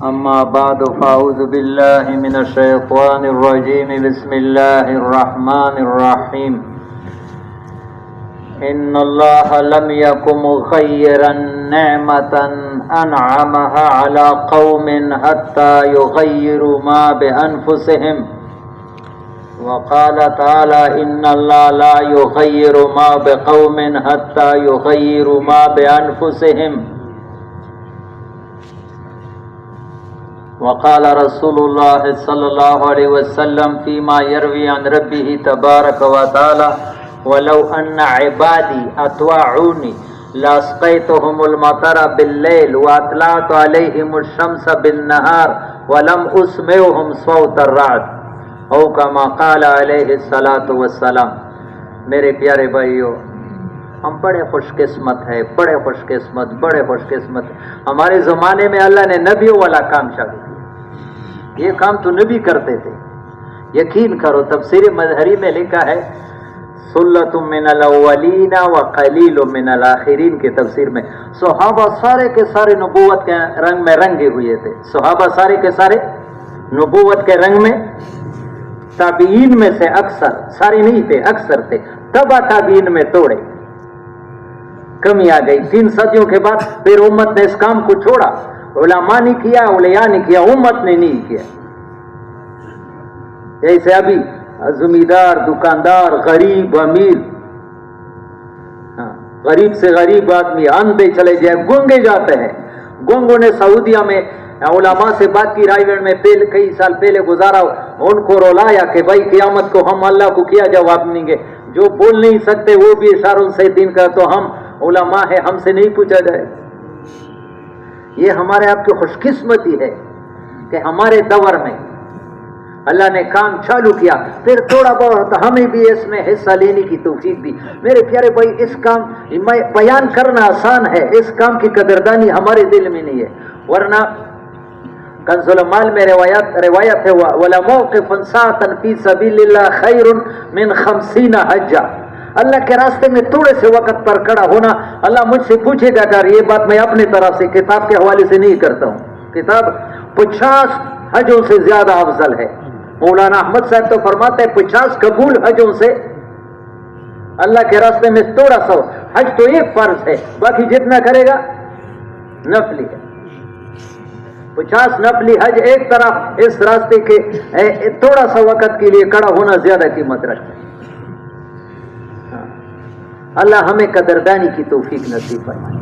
أما بعد فأعوذ بالله من الشيطان الرجيم بسم الله الرحمن الرحيم إن الله لم يكن مغيرا نعمة أنعمها على قوم حتى يغيروا ما بأنفسهم وقال تعالى إن الله لا يغير ما بقوم حتى يغيروا ما بأنفسهم وقال رسول الله صلى الله عليه وسلم فيما يروي عن ربه تبارك وتعالى ولو أن عبادي أطاعوني لأسقيتهم المطر بالليل وأطلعت عليهم الشمس بالنهار ولم أسمعهم صوت الرعد او كما قال علیہ الصلاۃ والسلام۔ میرے پیارے بھائیو، ہم بڑے خوش قسمت ہیں، بڑے خوش قسمت۔ ہمارے زمانے میں اللہ نے نبیوں والا کام شروع کیا، یہ کام تو نبی کرتے تھے۔ یقین کرو، تفسیر مظہری میں لکھا ہے سلۃ من الاولین وقلیل من الاخرین کے تفسیر میں صحابہ سارے کے سارے نبوت کے رنگ میں رنگے ہوئے تھے، صحابہ سارے کے سارے نبوت کے رنگ میں، تابعین میں سے اکثر، سارے نہیں تھے، اکثر تھے، تبا تابعین میں توڑے، کمی آ گئی 3 صدیوں کے بعد۔ پھر امت نے اس کام کو چھوڑا، علماء نے کیا، اولیاء نے کیا، امت نے نہیں کیا۔ جیسے ابھی زمیندار، دکاندار، غریب، امیر، غریب سے غریب آدمی اندھے چلے جائے، گونگے جاتے ہیں۔ گونگوں نے سعودیہ میں علماء سے بات کی، رائے گڑھ میں کئی سال پہلے گزارا، ان کو رولایا کہ بھائی قیامت کو ہم اللہ کو کیا جواب دیں گے، جو بول نہیں سکتے وہ بھی اشاروں سے دین کا، تو ہم علماء ہیں، ہم سے نہیں پوچھا جائے۔ یہ ہمارے آپ کی خوش قسمتی ہے کہ ہمارے دور میں اللہ نے کام چالو کیا، پھر تھوڑا بہت ہمیں بھی اس میں حصہ لینے کی توفیق دی۔ میرے پیارے بھائی، اس کام بیان کرنا آسان ہے، اس کام کی قدردانی ہمارے دل میں نہیں ہے، ورنہ کنز المال میں روایت ہے وَلَمَوْقِفٌ سَاعَةً فِي سَبِيلِ اللَّهِ خَيْرٌ مِّن 50 حَجَّةً۔ اللہ کے راستے میں تھوڑے سے وقت پر کھڑا ہونا، اللہ مجھ سے پوچھے گا، اگر یہ بات میں اپنے طرف سے کتاب کے حوالے سے نہیں کرتا ہوں، کتاب 50 حجوں سے زیادہ افضل ہے۔ مولانا احمد صاحب تو فرماتے ہیں 50 قبول حجوں سے اللہ کے راستے میں تھوڑا سا، حج تو ایک فرض ہے، باقی جتنا کرے گا نفلی ہے۔ 50 نفلی حج ایک طرف، اس راستے کے تھوڑا سا وقت کے لیے کھڑا ہونا زیادہ قیمت رکھتا ہے۔ اللہ ہمیں قدردانی کی توفیق نصیب فرمائے۔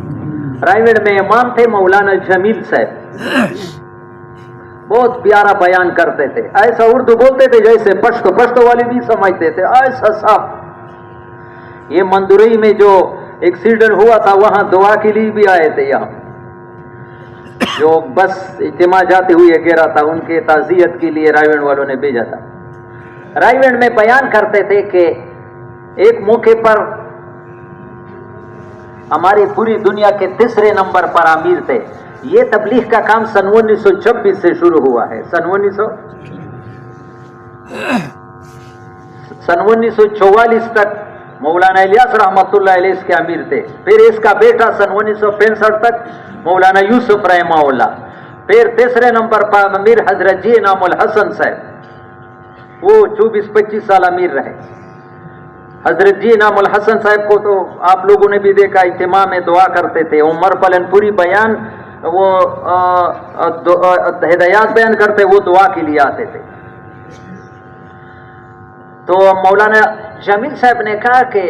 رائے گڑھ میں امام تھے مولانا جمیل صاحب، بہت پیارا بیان کرتے تھے، ایسا اردو بولتے تھے جیسے پشتو والے بھی سمجھتے تھے، ایسا صاف۔ یہ مندورئی میں جو ایکسیڈنٹ ہوا تھا وہاں دعا کے لیے بھی آئے تھے، یہاں جو بس اجتماع جاتے ہوئے گرا تھا، ان کے تعزیت کے لیے رائے گڑھ والوں نے بھیجا تھا۔ رائے گڑھ میں بیان کرتے تھے کہ ایک موقع پر ہماری پوری دنیا کے 3 نمبر پر امیر تھے۔ یہ تبلیغ کا کام سن 1926 سے شروع ہوا ہے، سن 1944 تک مولانا الیاس رحمۃ اللہ علیہ اس کے امیر تھے، پھر اس کا بیٹا سن 1965 تک مولانا یوسف رحمہ اللہ، پھر 3 نمبر پر امیر حضرت جی انعام الحسن صاحب، وہ 24-25 سال امیر رہے۔ حضرت جی انعام الحسن صاحب کو تو آپ لوگوں نے بھی دیکھا، اجتماع میں دعا کرتے تھے، عمر پلن پوری بیان وہ ہدایات بیان کرتے، وہ دعا کے لیے آتے تھے۔ تو مولانا جمیل صاحب نے کہا کہ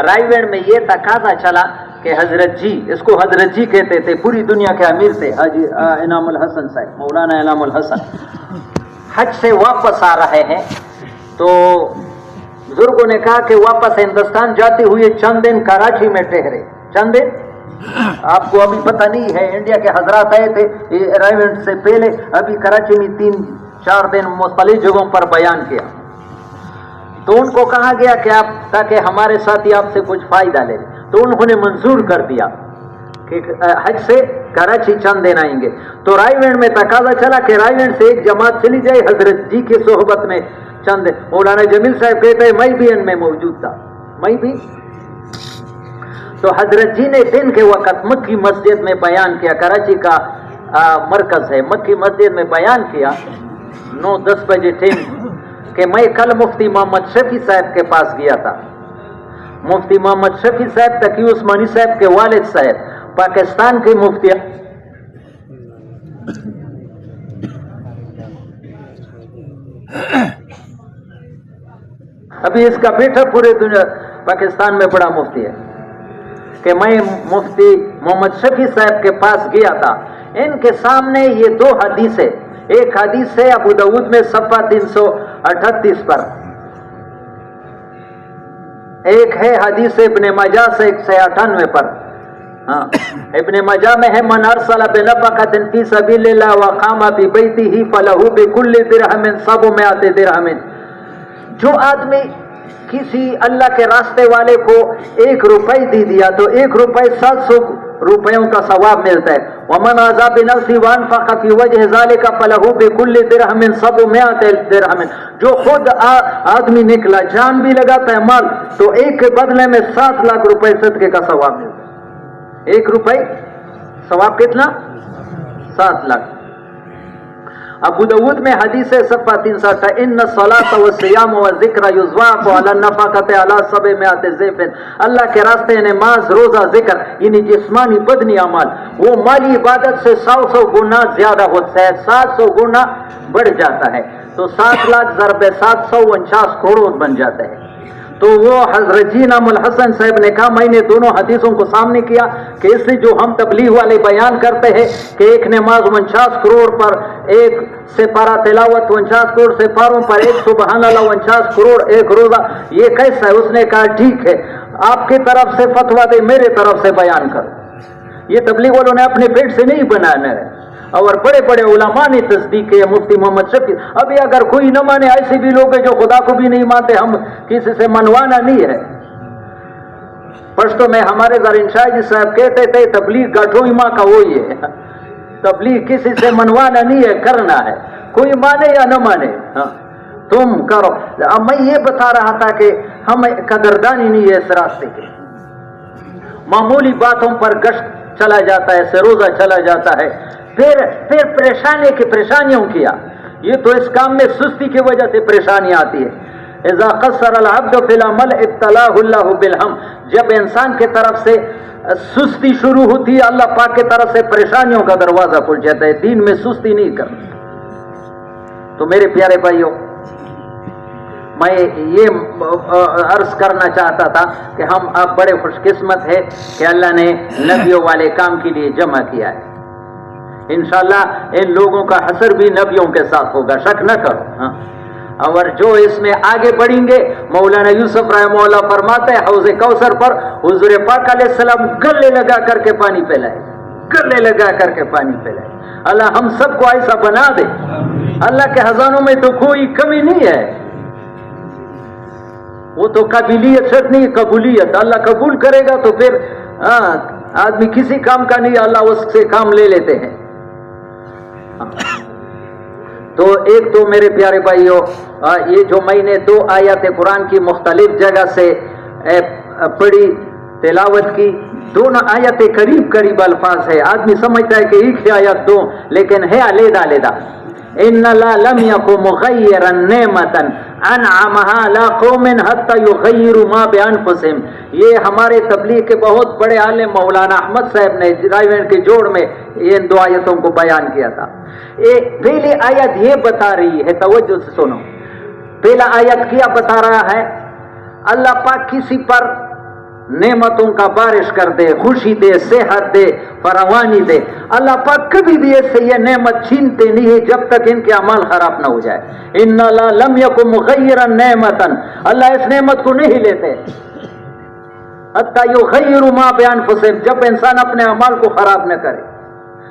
رائے گڑھ میں یہ تقاضا چلا کہ حضرت جی، اس کو حضرت جی کہتے تھے، پوری دنیا کے امیر تھے، حاجی انعام الحسن صاحب، مولانا انعام الحسن حج سے واپس آ رہے ہیں، تو بزرگوں نے کہا کہ واپس ہندوستان جاتے ہوئے چند دن کراچی میں ٹھہرے، چند دن، آپ کو ابھی پتہ نہیں ہے، انڈیا کے حضرات آئے تھے رائے گڑھ سے پہلے، ابھی کراچی میں 3-4 دن مختلف جگہوں پر بیان کیا، تو ان کو کہا گیا کہ آپ تاکہ ہمارے ساتھی آپ سے کچھ فائدہ لے، تو انہوں نے منظور کر دیا کہ حج سے کراچی چند دن آئیں گے۔ تو رائے گڑھ میں تقاضا چلا کہ رائے گڑھ سے ایک جماعت چلی جائے حضرت جی کی صحبت میں چند دن۔ مولانا جمیل صاحب کہتے ہیں میں بھی ان میں موجود تھا، میں بھی۔ تو حضرت جی نے دن کے وقت مکی مسجد میں بیان کیا، کراچی کا مرکز ہے مکی مسجد میں بیان کیا 9-10 بجے ٹائم کہ میں کل مفتی محمد شفیع صاحب کے پاس گیا تھا. مفتی محمد شفیع صاحب تقی عثمانی صاحب کے والد صاحب پاکستان کے مفتی. ابھی اس کا بیٹا پورے دنیا پاکستان میں بڑا مفتی ہے کہ میں مفتی محمد شفیع صاحب کے پاس گیا تھا. ان کے سامنے یہ 2 حدیثیں، ایک حدیث ہے ابو داؤد میں صفحہ 338 پر، ایک ہے حدیث ابن ماجہ سے 198 پر. ہاں ابن ماجہ میں ہے من ارسل بنفقۃ فی سبیل اللہ وقام ببیتہ فلہ بکل درہم 700 درہم. جو آدمی کسی اللہ کے راستے والے کو 1 روپے دے دیا تو 1 روپے 700 روپیوں کا ثواب ملتا ہے. ومن عذا بنفسہ وانفق فی وجہ ذلک فلہ بکل درہم 700 درہم. جو خود آدمی نکلا جان بھی لگاتا ہے مال تو ایک کے بدلے میں 7 لاکھ روپے صدقے کا ثواب ملتا ہے. 1 روپے ثواب کتنا؟ 7 لاکھ. ابو داود میں حدیث صفحہ 360 ان الصلاۃ والصیام والذکر یضاعف علی النفقۃ علی 700 ضعف. اللہ کے راستے نماز روزہ ذکر یعنی جسمانی بدنی اعمال وہ مالی عبادت سے 100 گنا زیادہ ہوتا ہے، 700 گنا بڑھ جاتا ہے. تو 7 لاکھ ضرب 749 کروڑ بن جاتا ہے. تو وہ حضرت جی نام الحسن صاحب نے کہا میں نے دونوں حدیثوں کو سامنے کیا کہ اس سے جو ہم تبلیغ والے بیان کرتے ہیں کہ ایک نماز 49 کروڑ پر، ایک سپارہ تلاوت 49 کروڑ سپاروں پر، ایک سبحان اللہ 49 کروڑ، ایک روزہ، یہ کیسا ہے؟ اس نے کہا ٹھیک ہے آپ کی طرف سے فتویٰ دے، میرے طرف سے بیان کرو. یہ تبلیغ والوں نے اپنے پیٹ سے نہیں بنانا ہے اور بڑے بڑے علماء نے تصدیق ہے. مفتی محمد شفیع ابھی اگر کوئی نہ مانے، ایسے بھی لوگ ہیں جو خدا کو بھی نہیں مانتے، ہم کسی سے منوانا نہیں ہے. پشتو میں ہمارے زرین شاہ جی صاحب کہتے تھے تبلیغ گاٹھو ماں کا وہی ہے، تبلیغ کسی سے منوانا نہیں ہے، کرنا ہے، کوئی مانے یا نہ مانے تم کرو. میں یہ بتا رہا تھا کہ ہمیں قدردانی نہیں ہے اس راستے کی. معمولی باتوں پر گشت چلا جاتا ہے، سے روزہ چلا جاتا ہے، پھر پریشانیوں کیا. یہ تو اس کام میں سستی کی وجہ سے پریشانیاں آتی ہے. اذا قصر العبد فی العمل ابتلاه اللہ بالہم. جب انسان کی طرف سے سستی شروع ہوتی ہے اللہ پاک کی طرف سے پریشانیوں کا دروازہ کھل جاتا ہے. دین میں سستی نہیں کرنا. تو میرے پیارے بھائیوں، میں یہ عرض کرنا چاہتا تھا کہ ہم آپ بڑے خوش قسمت ہے کہ اللہ نے نبیوں والے کام کے لیے جمع کیا ہے. انشاءاللہ ان لوگوں کا حشر بھی نبیوں کے ساتھ ہوگا، شک نہ کرو. اور جو اس میں آگے بڑھیں گے، مولانا یوسف رحمہ اللہ فرماتے ہیں حوض کوثر پر حضور پاک علیہ السلام گلے لگا کر کے پانی پلائے، گلے لگا کر کے پانی پلائے. اللہ ہم سب کو ایسا بنا دے. اللہ کے خزانوں میں تو کوئی کمی نہیں ہے، وہ تو قابلیت شرط نہیں، قبولیت. اللہ قبول کرے گا تو پھر آدمی کسی کام کا نہیں، اللہ اس سے کام لے لیتے ہیں. تو ایک تو میرے پیارے بھائیوں، یہ جو میں نے 2 آیات قرآن کی مختلف جگہ سے پڑھی تلاوت کی، دونوں آیتیں قریب الفاظ ہے. آدمی سمجھتا ہے کہ ایک ہی آیت 2، لیکن ہے علیحدہ. ان اللہ لم یکن مغیرا نعمتا انعمها علی قوم حتی یغیروا ما بانفسہم. یہ ہمارے تبلیغ کے بہت بڑے عالم مولانا احمد صاحب نے رائیوینڈ کے جوڑ میں ان 2 آیتوں کو بیان کیا تھا. پہلی آیت یہ بتا رہی ہے، توجہ سے سنو. پہلا آیت کیا بتا رہا ہے؟ اللہ پاک کسی پر نعمتوں کا بارش کر دے، خوشی دے، صحت دے، فراوانی دے. اللہ پاک کبھی بھی ایسے یہ نعمت چھینتے نہیں ہے جب تک ان کے اعمال خراب نہ ہو جائے. ان اللہ لم یکن مغیرا نعمتا، اللہ اس نعمت کو نہیں لیتے حتی یغیروا ما بانفسہم، جب انسان اپنے اعمال کو خراب نہ کرے.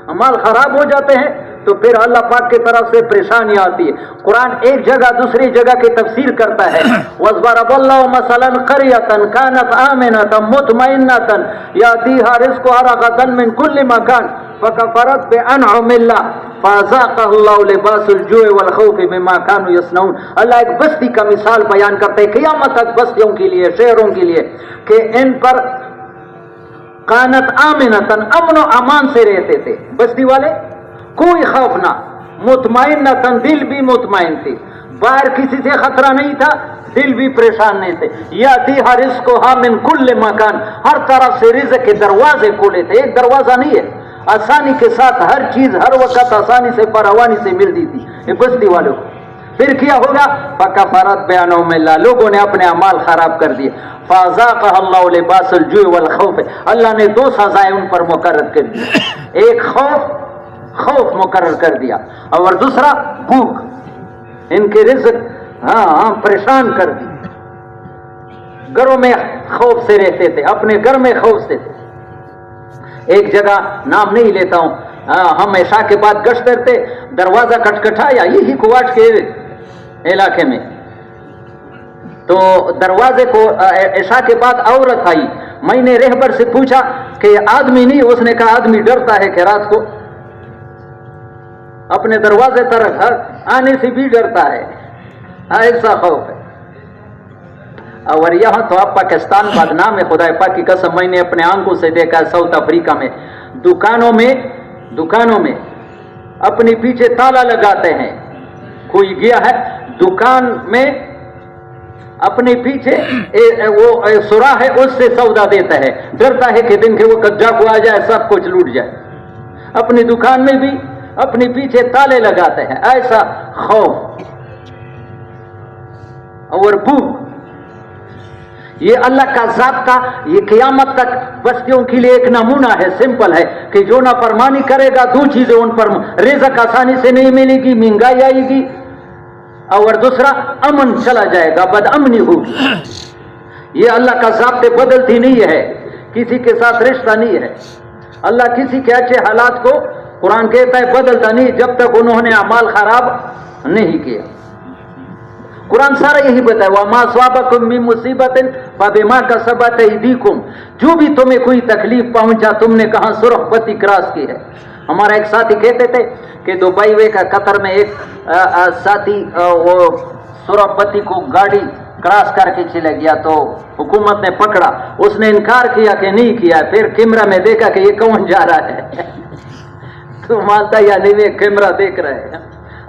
اعمال خراب ہو جاتے ہیں تو پھر اللہ پاک کی طرف سے پریشانی آتی ہے. قرآن ایک جگہ دوسری جگہ کی تفسیر کرتا ہے. وَضْرَبَ اللَّهُ مَثَلًا قَرْيَةً كَانَتْ آمِنَةً مُطْمَئِنَّةً يَأْتِيهَا رِزْقُهَا رَغَدًا مِنْ كُلِّ مَكَانٍ فَكَفَرَتْ بِأَنْعُمِ اللَّهِ فَأَذَاقَهَا اللَّهُ لِبَاسَ الْجُوعِ وَالْخَوْفِ بِمَا كَانُوا يَصْنَعُونَ. اللہ ایک بستی کا مثال بیان کرتے ہیں قیامت تک بستیوں کے لیے، شہروں کے لیے، کہ ان پر کانت آمنتن، امن و امان سے رہتے تھے بستی والے، کوئی خوف نہ, مطمئن نہ تن, دل بھی مطمئن تھی, باہر کسی سے خطرہ نہیں تھا, دل بھی پریشان نہیں تھے. یاتیھا رزقھا من کل مکان, ہر طرف سے رزق کے دروازے کھلے تھے, ایک دروازہ نہیں ہے, آسانی کے ساتھ ہر چیز ہر وقت آسانی سے فراوانی سے ملتی تھی یہ بستی والوں کو. پھر کیا ہوگا؟ فکفرت بانعم اللہ, لوگوں نے اپنے اعمال خراب کر دیے. فاذاقها اللہ لباس الجوع والخوف, اللہ نے دو سزائیں ان پر مقرر کر دی, ایک خوف مقرر کر دیا, اور دوسرا بھوک. ان کے رزق پریشان کر دی. گھروں میں خوف سے رہتے تھے, اپنے گھر میں خوف سے تھے. ایک جگہ نام نہیں لیتا ہوں, ہم عشاء کے بعد گشت کرتے, دروازہ کھٹکھٹایا یہی کوواٹ کے علاقے میں, تو دروازے کو عشاء کے بعد عورت آئی. میں نے رہبر سے پوچھا کہ آدمی نہیں, اس نے کہا آدمی ڈرتا ہے کہ رات کو اپنے دروازے طرف آنے سے بھی ڈرتا ہے, ایسا خوف ہے. اور یہاں تو آپ پاکستان بدنام ہے, خدا پاک کی قسم, میں نے اپنے آنکھوں سے دیکھا ہے ساؤتھ افریقہ میں دکانوں میں اپنے پیچھے تالا لگاتے ہیں. کوئی گیا ہے دکان میں, اپنے پیچھے وہ سوراخ ہے اس سے سودا دیتا ہے, ڈرتا ہے کہ دن کے وقت ڈاکو آ جائے سب کچھ لوٹ جائے. اپنی دکان میں بھی اپنے پیچھے تالے لگاتے ہیں, ایسا خوف اور بھوک. یہ اللہ کا ذات کا, یہ قیامت تک بستیوں کے لیے ایک نمونہ ہے, سمپل ہے, کہ جو نافرمانی کرے گا دو چیزیں ان پر, رزق آسانی سے نہیں ملے گی, مہنگائی آئے گی, اور دوسرا امن چلا جائے گا, بد امنی ہوگی. یہ اللہ کا ذات بدلتی نہیں ہے, کسی کے ساتھ رشتہ نہیں ہے. اللہ کسی کے اچھے حالات کو قرآن کہتا ہے بدلتا نہیں جب تک انہوں نے اعمال خراب نہیں کیا. قرآن سارا یہی بتایا, وَمَا أَصَابَكُم مِّن مُّصِيبَةٍ فَبِمَا كَسَبَتْ أَيْدِيكُم, جو بھی تمہیں کوئی تکلیف پہنچا تم نے کہاں سرخ پتی کراس کی ہے. ہمارا ایک ساتھی کہتے تھے کہ دبئی میں قطر میں ایک ساتھی وہ سرخ پتی کو گاڑی کراس کر کے چلا گیا تو حکومت نے پکڑا, اس نے انکار کیا کہ نہیں کیا, پھر کیمرہ میں دیکھا کہ یہ کون جا رہا ہے تو مانتا یا نہیں, میں کیمرہ دیکھ رہے ہیں.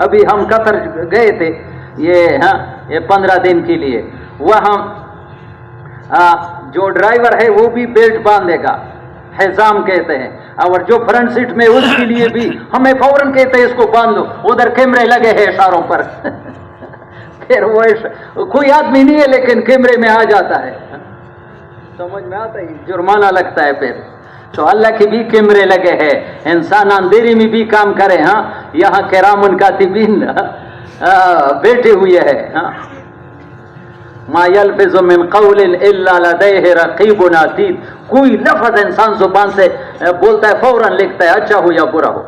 ابھی ہم قطر گئے تھے یہ 15 دن کے لیے, وہاں جو ڈرائیور ہے وہ بھی بیلٹ باندھے گا, حزام کہتے ہیں, اور جو فرنٹ سیٹ میں اس کے لیے بھی ہمیں فوراً کہتے ہیں اس کو باندھ دو, ادھر کیمرے لگے ہیں اشاروں پر پھر وہ کوئی آدمی نہیں ہے لیکن کیمرے میں آ جاتا ہے, سمجھ میں آتا ہے, جرمانہ لگتا ہے. پھر تو اللہ کے بھی کیمرے لگے ہیں, انسان اندھیری میں بھی کام کرے. یہاں کرامن کاتبین بیٹھے ہوئے ہیں. ما یلفظ من قول الا لدیہ رقیب عتید, کوئی لفظ انسان زبان سے بولتا ہے فوراً لکھتا ہے, اچھا ہو یا برا ہو.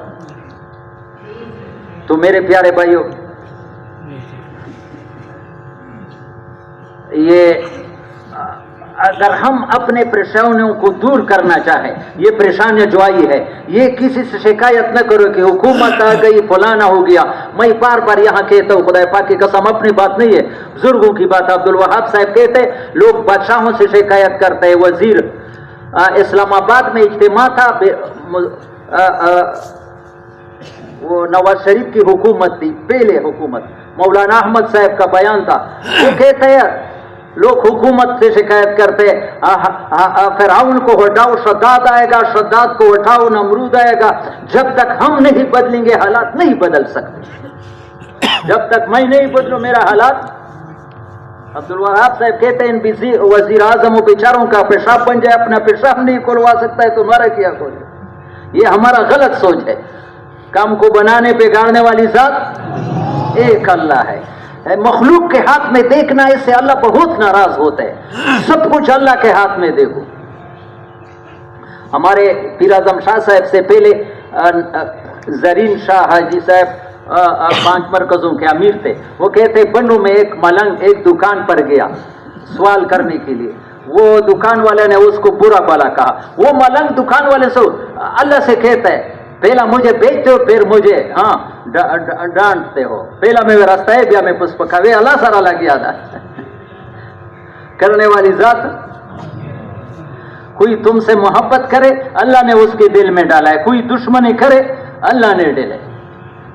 تو میرے پیارے بھائیوں, یہ اگر ہم اپنے پریشانیوں کو دور کرنا چاہیں, یہ پریشانیاں جو آئی ہے یہ کسی سے شکایت نہ کرو کہ حکومت آ گئی فلانا ہو گیا. میں بار بار یہاں کہتا ہوں, خدا پاک کی قسم اپنی بات نہیں ہے, بزرگوں کی بات. عبد الوہاب صاحب کہتے لوگ بادشاہوں سے شکایت کرتے ہیں. وزیر اسلام آباد میں اجتماع تھا, وہ نواز شریف کی حکومت تھی, پہلے حکومت, مولانا احمد صاحب کا بیان تھا. وہ کہتے ہیں لوگ حکومت سے شکایت کرتے, فرعون کو ہٹاؤ شداد آئے گا, شداد کو ہٹاؤ نمرود آئے گا. جب تک ہم نہیں بدلیں گے حالات نہیں بدل سکتے, جب تک میں نہیں بدلوں میرا حالات. عبد الوہاب صاحب کہتے ہیں ان وزیر اعظم و بیچاروں کا پیشاب بن جائے, اپنا پیشاب نہیں کھلوا سکتا ہے تمہارا کیا کھولے. یہ ہمارا غلط سوچ ہے. کام کو بنانے بگاڑنے والی ذات ایک اللہ ہے. مخلوق کے ہاتھ میں دیکھنا, اس سے اللہ بہت ناراض ہوتا ہے. سب کچھ اللہ کے ہاتھ میں دیکھو. ہمارے پیر اعظم شاہ صاحب سے پہلے زرین شاہ حاجی صاحب 5 مرکزوں کے امیر تھے. وہ کہتے بنو میں ایک ملنگ ایک دکان پر گیا سوال کرنے کے لیے. وہ دکان والے نے اس کو برا بھلا کہا. وہ ملنگ دکان والے سے اللہ سے کہتا ہے پہلا مجھے بیچتے ہو پھر مجھے ڈانٹتے ہو, پہلا میں راستہ ہے بیا میں پسپکاوے اللہ سارا لگیا تھا کرنے والی ذات. کوئی تم سے محبت کرے اللہ نے اس کے دل میں ڈالا ہے, کوئی دشمنی کرے اللہ نے ڈالے.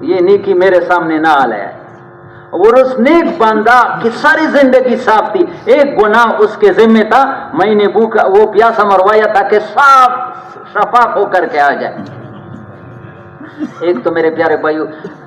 یہ نیکی میرے سامنے نہ آ لائے. اور اس نیک بندہ کی ساری زندگی صاف تھی, ایک گناہ اس کے ذمہ تھا, میں نے وہ پیاسا مروایا تھا کہ صاف شفاف ہو کر کے آ جائے. ایک تو میرے پیارے بھائیو,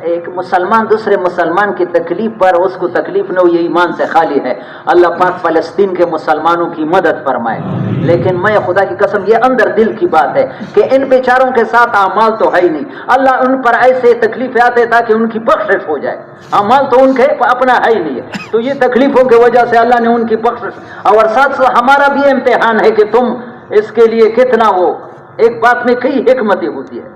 ایک مسلمان دوسرے مسلمان کی تکلیف پر اس کو تکلیف نہ ہو, یہ ایمان سے خالی ہے. اللہ پاک فلسطین کے مسلمانوں کی مدد فرمائے, لیکن میں خدا کی قسم یہ اندر دل کی بات ہے کہ ان بیچاروں کے ساتھ اعمال تو ہے ہی نہیں. اللہ ان پر ایسے تکلیفیں آتے تاکہ ان کی بخشش ہو جائے, اعمال تو ان کے اپنا ہے ہی نہیں ہے. تو یہ تکلیفوں کی وجہ سے اللہ نے ان کی بخشش, اور ساتھ ساتھ ہمارا بھی امتحان ہے کہ تم اس کے لیے کتنا وہ, ایک بات میں کئی حکمتیں ہوتی ہے.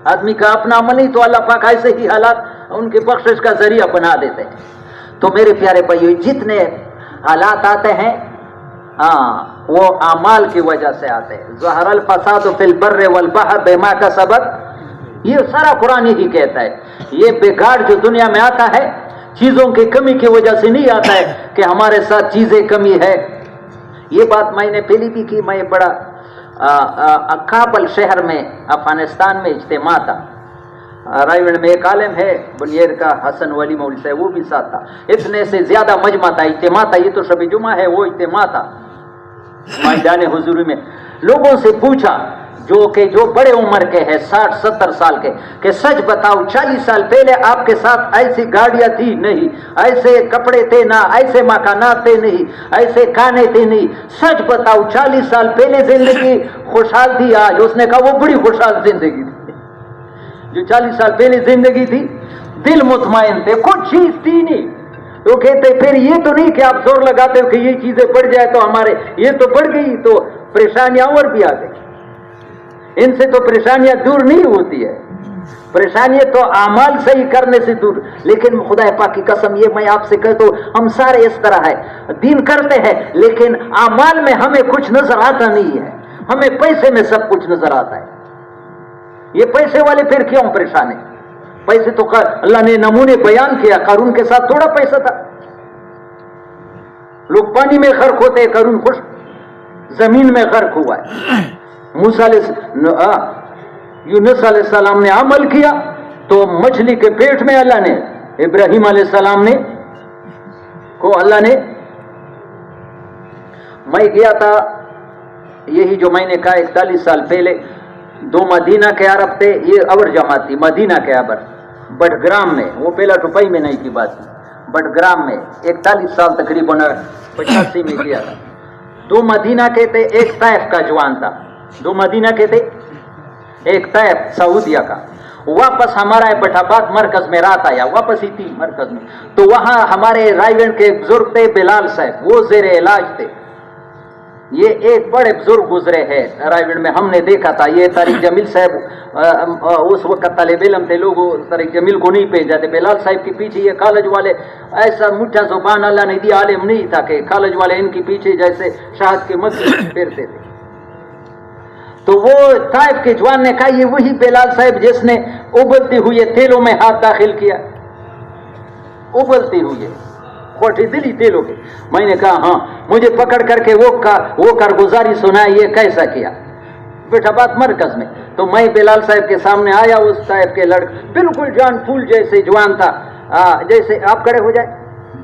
آدمی کا اپنا عمل نہیں تو اللہ پاک ایسے ہی حالات ان کے بخشش کا ذریعہ بنا دیتے ہیں. تو میرے پیارے بھائیو, جتنے حالات آتے ہیں وہ اعمال کی وجہ سے آتے ہیں. ظہر الفساد فی البر والبحر بما کسبت, یہ سارا قرآن ہی کہتا ہے. یہ بگاڑ جو دنیا میں آتا ہے چیزوں کی کمی کی وجہ سے نہیں آتا ہے کہ ہمارے ساتھ چیزیں کمی ہے. یہ بات میں نے پہلی بھی کی. میں بڑا کابل شہر میں افغانستان میں اجتماع تھا. رائے میں ایک عالم ہے بنیر کا, حسن ولی مولوی صاحب, وہ بھی ساتھ تھا. اتنے سے زیادہ مجمع تھا, اجتماع تھا. یہ تو شب جمعہ ہے, وہ اجتماع تھا میدان حضوری میں. لوگوں سے پوچھا جو بڑے عمر کے ہیں, 60-70 سال کے, کہ سچ بتاؤ 40 سال پہلے آپ کے ساتھ ایسی گاڑیاں تھی نہیں, ایسے کپڑے تھے نہ, ایسے مکانات تھے نہیں, ایسے کھانے تھے نہیں. سچ بتاؤ 40 سال پہلے زندگی خوشحال تھی آج؟ اس نے کہا وہ بڑی خوشحال زندگی تھی. جو 40 سال پہلے زندگی تھی, دل مطمئن تھے, کچھ چیز تھی نہیں. تو کہتے پھر یہ تو نہیں کہ آپ زور لگاتے ہو کہ یہ چیزیں بڑھ جائے تو ہمارے, یہ تو بڑھ گئی تو پریشانیاں اور بھی آ گئی. ان سے تو پریشانیاں دور نہیں ہوتی ہے, پریشانیاں تو اعمال صحیح کرنے سے دور. لیکن خدا پاک کی قسم یہ میں آپ سے کہتا ہوں, ہم سارے اس طرح ہے, دین کرتے ہیں لیکن اعمال میں ہمیں کچھ نظر آتا نہیں ہے. ہمیں پیسے میں سب کچھ نظر آتا ہے. یہ پیسے والے پھر کیوں پریشان ہیں؟ پیسے تو اللہ نے نمونے بیان کیا. قارون کے ساتھ تھوڑا پیسہ تھا, لوگ پانی میں غرق ہوتے ہیں, قارون خوش زمین میں غرق ہوا ہے. یونس علیہ السلام نے عمل کیا تو مچھلی کے پیٹ میں اللہ نے, ابراہیم علیہ السلام نے کو اللہ نے. میں گیا تھا, یہی جو میں نے کہا 41 سال پہلے, 2 مدینہ کے عرب تھے, یہ اور جماعت تھی مدینہ کے عرب, بٹگرام میں. وہ پہلا ٹوپائی میں نہیں کی بات, بٹگرام میں 41 سال تقریباً 85 میں گیا تھا. 2 مدینہ کے تھے, ایک طائف کا جوان تھا. 2 مدینہ کے تھے, ایک طائف سعودیہ کا. واپس ہمارا بٹھاباد مرکز میں رات آیا, واپس ہی تھی مرکز میں. تو وہاں ہمارے رائے کے بزرگ تھے بلال صاحب, وہ زیر علاج تھے. یہ ایک بڑے بزرگ گزرے ہیں رائے میں, ہم نے دیکھا تھا. یہ طارق جمیل صاحب اس وقت طالب علم تھے, لوگ طارق جمیل کو نہیں پہچ جاتے. بلال صاحب کے پیچھے یہ کالج والے, ایسا میٹھا زبان اللہ نے دیا, عالم نہیں تھا کہ کالج والے ان کے پیچھے جیسے شہد کے مکھی پھیرتے تھے. تو وہ طائف کے جوان نے کہا یہ وہی بلال صاحب جس نے ابلتے ہوئے تیلوں میں ہاتھ داخل کیا, ابلتے ہوئے کھوٹی دلی تیلوں کے. میں نے کہا ہاں, مجھے پکڑ کر کے وہ کارگزاری سنا, یہ کیسا کیا بیٹا بات مرکز میں. تو میں بلال صاحب کے سامنے آیا, اس صاحب کے لڑکا بالکل جان پھول جیسے جوان تھا, جیسے آپ کھڑے ہو جائے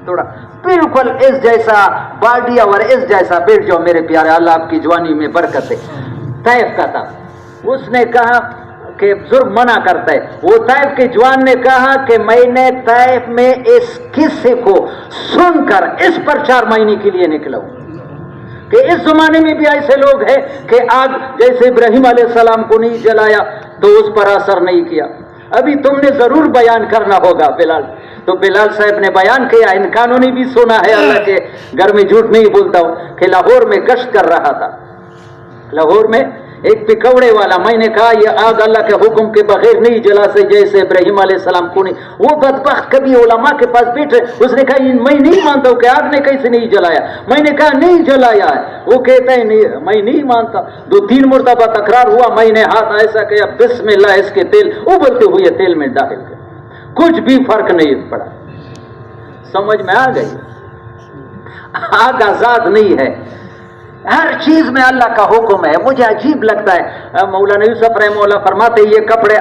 تھوڑا, بالکل اس جیسا باڈی اور اس جیسا. بیٹھ جاؤ میرے پیارے, اللہ آپ کی جوانی میں برکت ہے. طائف کا تھا. اس نے کہا کہ بزرگ منع کرتا ہے. وہ طائف کے جوان نے کہا کہ میں نے طائف میں اس قصے کو سن کر اس پر 4 مہینے کے لیے نکلا ہوں کہ اس زمانے میں بھی ایسے لوگ ہیں کہ آگ جیسے ابراہیم علیہ السلام کو نہیں جلایا تو اس پر اثر نہیں کیا. ابھی تم نے ضرور بیان کرنا ہوگا بلال. تو بلال صاحب نے بیان کیا. ان کانوں نے بھی سنا ہے, اللہ کے گھر میں جھوٹ نہیں بولتا ہوں, کہ لاہور میں گشت کر رہا تھا. لاہور میں ایک پکوڑے والا, میں نے کہا یہ آگ اللہ کے حکم کے بغیر نہیں جلا سے جیسے ابراہیم علیہ السلام کو نہیں. وہ بدبخت کبھی علماء کے پاس بیٹھے, اس نے کہا میں نہیں مانتا ہوں کہ آگ نے کیسے نہیں جلایا. میں نے کہا نہیں جلایا ہے. وہ کہتا ہے نہیں, میں نہیں مانتا. 2-3 مرتبہ تکرار ہوا, میں نے ہاتھ ایسا کیا, بسم اللہ, اس کے تیل ابلتے ہوئے تیل میں داخل کر, کچھ بھی فرق نہیں پڑا. سمجھ میں آ گئی, آگ آزاد نہیں ہے. ہر چیز میں اللہ کا حکم ہے. مجھے عجیب لگتا ہے مولانا یوسف رحمہ اللہ فرماتے یہ کپڑے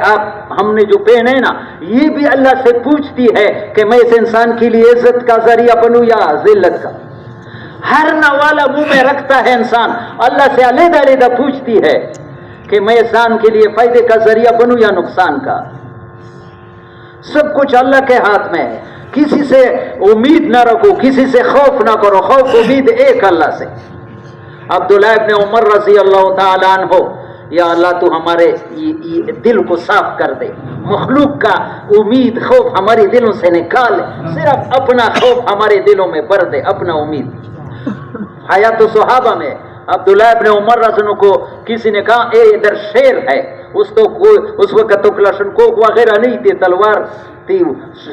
ہم نے جو پہنے نا یہ بھی اللہ سے پوچھتی ہے کہ میں اس انسان کے لیے عزت کا ذریعہ بنوں یا ذلت کا. ہر نوالا منہ میں رکھتا ہے انسان, اللہ سے علیحدہ علیحدہ پوچھتی ہے کہ میں انسان کے لیے فائدے کا ذریعہ بنوں یا نقصان کا. سب کچھ اللہ کے ہاتھ میں ہے. کسی سے امید نہ رکھو, کسی سے خوف نہ کرو, خوف امید ایک اللہ سے. عبداللہ ابن عمر رضی اللہ تعالیٰ عنہ, یا اللہ تو ہمارے دل کو صاف کر دے, مخلوق کا امید خوف ہمارے دلوں سے نکال, صرف اپنا خوف ہمارے دلوں میں بھر دے, اپنا امید. حیات صحابہ میں عبداللہ ابن عمر رضی اللہ عنہ کو کسی نے کہا اے ادھر شیر ہے. اس وقت تو کلاشنکوف وغیرہ نہیں تھے, تلوار تھی,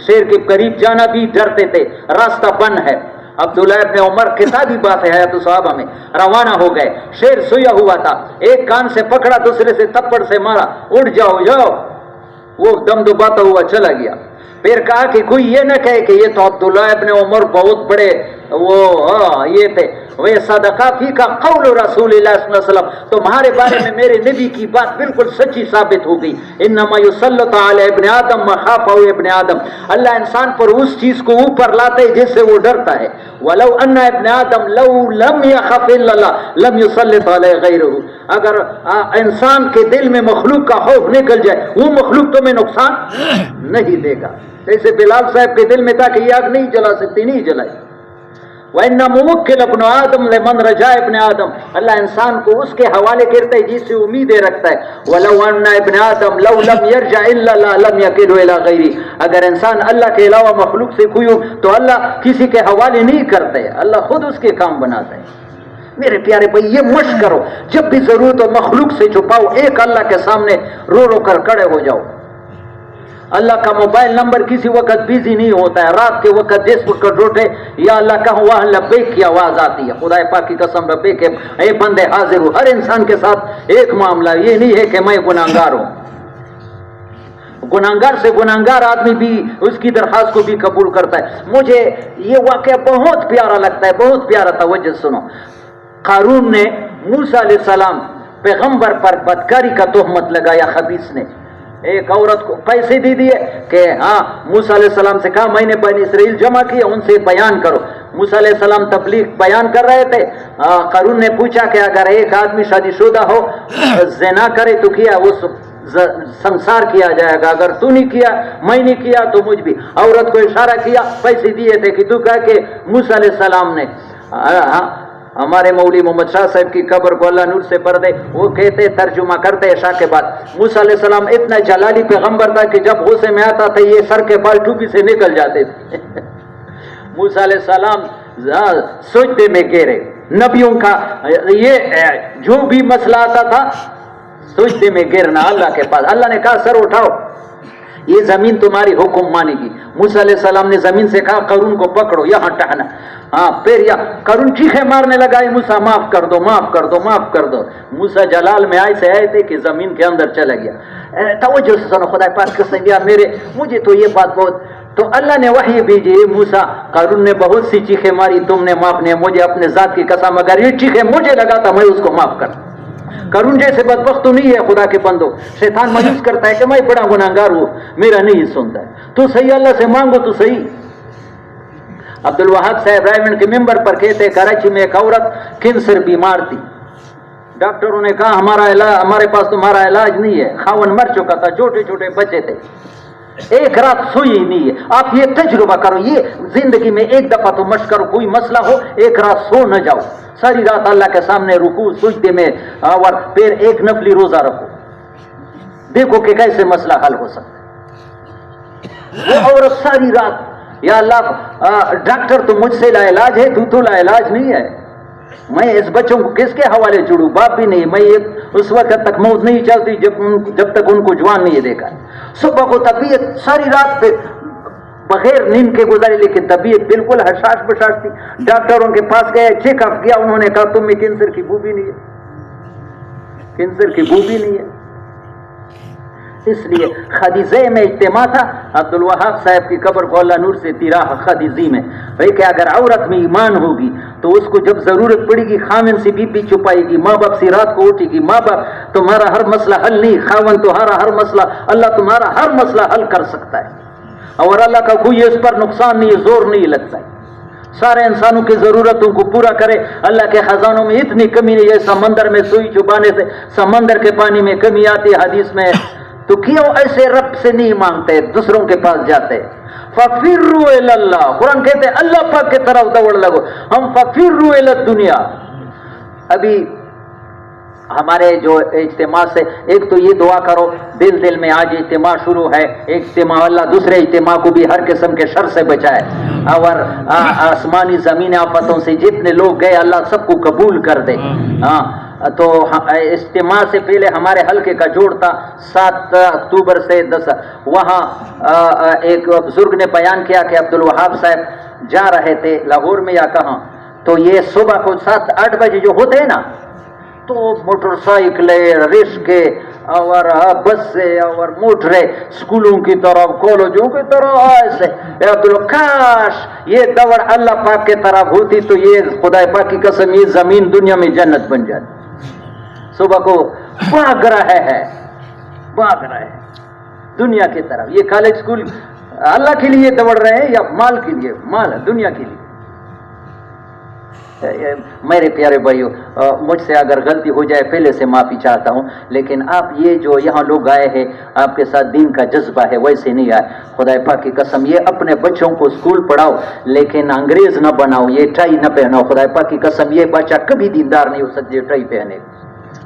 شیر کے قریب جانا بھی ڈرتے تھے, راستہ بند ہے. عبداللہ ابن عمر کتابی بات ہے حیات صحابہ میں, روانہ ہو گئے. شیر سویا ہوا تھا, ایک کان سے پکڑا, دوسرے سے تھپڑ سے مارا, اٹھ جاؤ جاؤ. وہ دم دباتا ہوا چلا گیا. پھر کہا کہ کوئی یہ نہ کہے کہ یہ تو عبداللہ ابن عمر بہت بڑے وہ یہ تھے. وہ صدقہ فی کا قول رسول اللہ صلی اللہ علیہ وسلم, تمہارے بارے میں میرے نبی کی بات بالکل سچی ثابت ہو گئی. انما یسلط علی ابن آدم مخافہ ابن آدم, اللہ انسان پر اس چیز کو اوپر لاتا ہے جس سے وہ ڈرتا ہے. ولو ان ابن آدم لو لم یخف الا اللہ لم یسلط علی غیرہ, اگر انسان کے دل میں مخلوق کا خوف نکل جائے وہ مخلوق تمہیں نقصان نہیں دے گا. جیسے بلال صاحب کے دل میں تھا کہ یہ آگ نہیں جلا سکتی, نہیں جلائی. وَإِنَّ مُوَكِّلَ ابْنُ آدم لمن رجاء ابن آدم, اللہ انسان کو اس کے حوالے کرتا ہے جس سے امیدیں رکھتا ہے. وَلَوْ أَنَّ ابْنَ آدم لَوْ لَمْ يَرْجَعْ إِلَّا اللَّهُ لَمْ يَكِلُ إِلَى غَيْرِهِ, اگر انسان اللہ کے علاوہ مخلوق سے کوئی ہو تو اللہ کسی کے حوالے نہیں کرتے, اللہ خود اس کے کام بناتا ہے. میرے پیارے بھائی یہ مشق کرو, جب بھی ضرورت ہو مخلوق سے چھپاؤ, ایک اللہ کے سامنے رو رو کر کھڑے ہو جاؤ. اللہ کا موبائل نمبر کسی وقت بیزی نہیں ہوتا ہے, رات کے وقت جس وقت اٹھے یا اللہ کہوں وہاں لبیک کی آواز آتی ہے. خدا پاک کی قسم لبیک, اے بندے حاضر ہوں. ہر انسان کے ساتھ ایک معاملہ, یہ نہیں ہے کہ میں گناہگار ہوں. گناہگار سے گناہگار آدمی بھی اس کی درخواست کو بھی قبول کرتا ہے. مجھے یہ واقعہ بہت پیارا لگتا ہے, بہت پیارا. توجہ سنو. قارون نے موسیٰ علیہ السلام پیغمبر پر بدکاری کا تہمت لگایا. خبیث نے ایک عورت کو پیسے دے دیے کہ ہاں موسیٰ علیہ السلام سے کہا میں نے بنی اسرائیل جمع کیا, ان سے بیان کرو. موسیٰ علیہ السلام تبلیغ بیان کر رہے تھے. قارون نے پوچھا کہ اگر ایک آدمی شادی شدہ ہو زنا کرے تو کیا وہ سنسار کیا جائے گا, اگر تو نہیں کیا میں نہیں کیا تو مجھ بھی. عورت کو اشارہ کیا, پیسے دیے تھے کہ تو کہا کہ موسیٰ علیہ السلام نے ہمارے مولوی محمد شاہ صاحب کی قبر کو اللہ نور سے بھر دے, وہ کہتے ترجمہ کرتے عشاء کے بعد, موسیٰ علیہ السلام اتنا جلالی پیغمبر تھا کہ جب غصے میں آتا تھا یہ سر کے بال ٹوپی سے نکل جاتے تھے. موسیٰ علیہ السلام سجدے میں گرے. نبیوں کا یہ جو بھی مسئلہ آتا تھا سجدے میں گرنا اللہ کے پاس. اللہ نے کہا سر اٹھاؤ, یہ زمین تمہاری حکم مانے گی. موسیٰ علیہ السلام نے زمین سے کہا قارون کو پکڑو, یہاں ٹہنا. ہاں پھر یا قارون چیخے مارنے لگا, موسیٰ معاف کر دو, معاف کر دو, معاف کر دو. موسیٰ جلال میں آئے سے آئے تھے کہ زمین کے اندر چلا گیا. توجہ سے سنو, خدا پاک قسم یا مجھے تو یہ بات بہت. تو اللہ نے وحی بھیجی, موسیٰ قارون نے بہت سی چیخیں ماری, تم نے معاف نہیں, مجھے اپنے ذات کی قسم اگر یہ چیخیں مجھے لگا تھا میں اس کو معاف کرتا. قارون جیسے بدبخت تو نہیں ہے خدا کے بندو. شیطان مایوس کرتا ہے کہ میں بڑا گناہگار ہوں, میرا نہیں سنتا ہے. تو صحیح اللہ سے مانگو تو صحیح. عبدالوہاب صاحب رائمنڈ کے ممبر پر کہتے کراچی میں ایک عورت کینسر بیمار تھی. ڈاکٹروں نے کہا ہمارے پاس تمہارا علاج نہیں ہے. خاون مر چکا تھا, چھوٹے چھوٹے بچے تھے, ایک رات سوئی نہیں ہے. آپ یہ تجربہ کرو, یہ زندگی میں ایک دفعہ تو مشق کرو, کوئی مسئلہ ہو ایک رات سو نہ جاؤ, ساری رات اللہ کے سامنے رکوع سجدے میں, اور پھر ایک نفلی روزہ رکھو, دیکھو کہ کیسے مسئلہ حل ہو سکتا ہے. وہ عورت ساری رات, یا اللہ ڈاکٹر تو مجھ سے لا علاج ہے, تو لا علاج نہیں ہے, میں اس بچوں کو کس کے حوالے چھوڑوں, باپ بھی نہیں, میں اس وقت تک موت نہیں چلتی جب تک ان کو جوان نہیں دیکھا. صبح کو طبیعت ساری رات پہ بغیر نیند کے گزاری, لیکن طبیعت بالکل حشاش بشاش تھی. ڈاکٹروں کے پاس گئے, چیک اپ کیا, انہوں نے کہا تم میں کینسر کی بو بھی نہیں ہے, کینسر کی بو بھی نہیں ہے. اس لیے خدیزے میں اجتماع تھا. عبد الوہاب صاحب کی قبر کو اللہ نور سے تیرا خدیزی میں بھائی کہ اگر عورت میں ایمان ہوگی تو اس کو جب ضرورت پڑے گی خاوند سے بی چھپائے گی, ماں باپ سے رات کو اٹھے گی. ماں باپ تمہارا ہر مسئلہ حل نہیں, خاوند تمہارا ہر مسئلہ, اللہ تمہارا ہر مسئلہ حل کر سکتا ہے. اور اللہ کا کوئی اس پر نقصان نہیں, زور نہیں لگتا ہے. سارے انسانوں کی ضرورتوں کو پورا کرے. اللہ کے خزانوں میں اتنی کمی نہیں ہے, سمندر میں سوئی چبانے سے سمندر کے پانی میں کمی آتی ہے حدیث میں. تو کیوں ایسے رب سے نہیں مانگتے, دوسروں کے پاس جاتے؟ فَفِرُّوا إِلَى اللَّهِ, قرآن کہتے ہیں اللہ پاک کی طرف دوڑ لگو. ہم فَفِرُّوا إِلَى الدُّنْيَا. ابھی ہمارے جو اجتماع سے ایک تو یہ دعا کرو دل میں آج اجتماع شروع ہے, اجتماع اللہ دوسرے اجتماع کو بھی ہر قسم کے شر سے بچائے, اور آسمانی زمین آفتوں سے جتنے لوگ گئے اللہ سب کو قبول کر دے. ہاں تو اجتماع سے پہلے ہمارے حلقے کا جوڑ تھا 7 اکتوبر سے 10. وہاں ایک بزرگ نے بیان کیا کہ عبد الوہاب صاحب جا رہے تھے لاہور میں یا کہاں, تو یہ صبح کو 7-8 بجے جو ہوتے ہیں نا, تو موٹر سائیکلیں, رکشے اور بس سے اور موٹریں اسکولوں کی طرف کالجوں کی طرف ایسے. کاش یہ دوڑ اللہ پاک کے طرف ہوتی تو یہ خدا پاک کی قسم یہ زمین دنیا میں جنت بن جاتی. صبح کو بھاگ رہے ہیں دنیا کی طرف. یہ کالج اسکول اللہ کے لیے دوڑ رہے ہیں یا مال کے لیے؟ مال, دنیا کے لیے. میرے پیارے بھائیو, مجھ سے اگر غلطی ہو جائے پہلے سے معافی چاہتا ہوں, لیکن آپ یہ جو یہاں لوگ آئے ہیں آپ کے ساتھ دین کا جذبہ ہے, ویسے نہیں آئے. خدا پاک کی قسم یہ اپنے بچوں کو اسکول پڑھاؤ لیکن انگریز نہ بناؤ, یہ ٹائی نہ پہناؤ. خدا پاک کی قسم یہ بچہ کبھی دیندار نہیں ہو سکتا یہ ٹائی پہنے.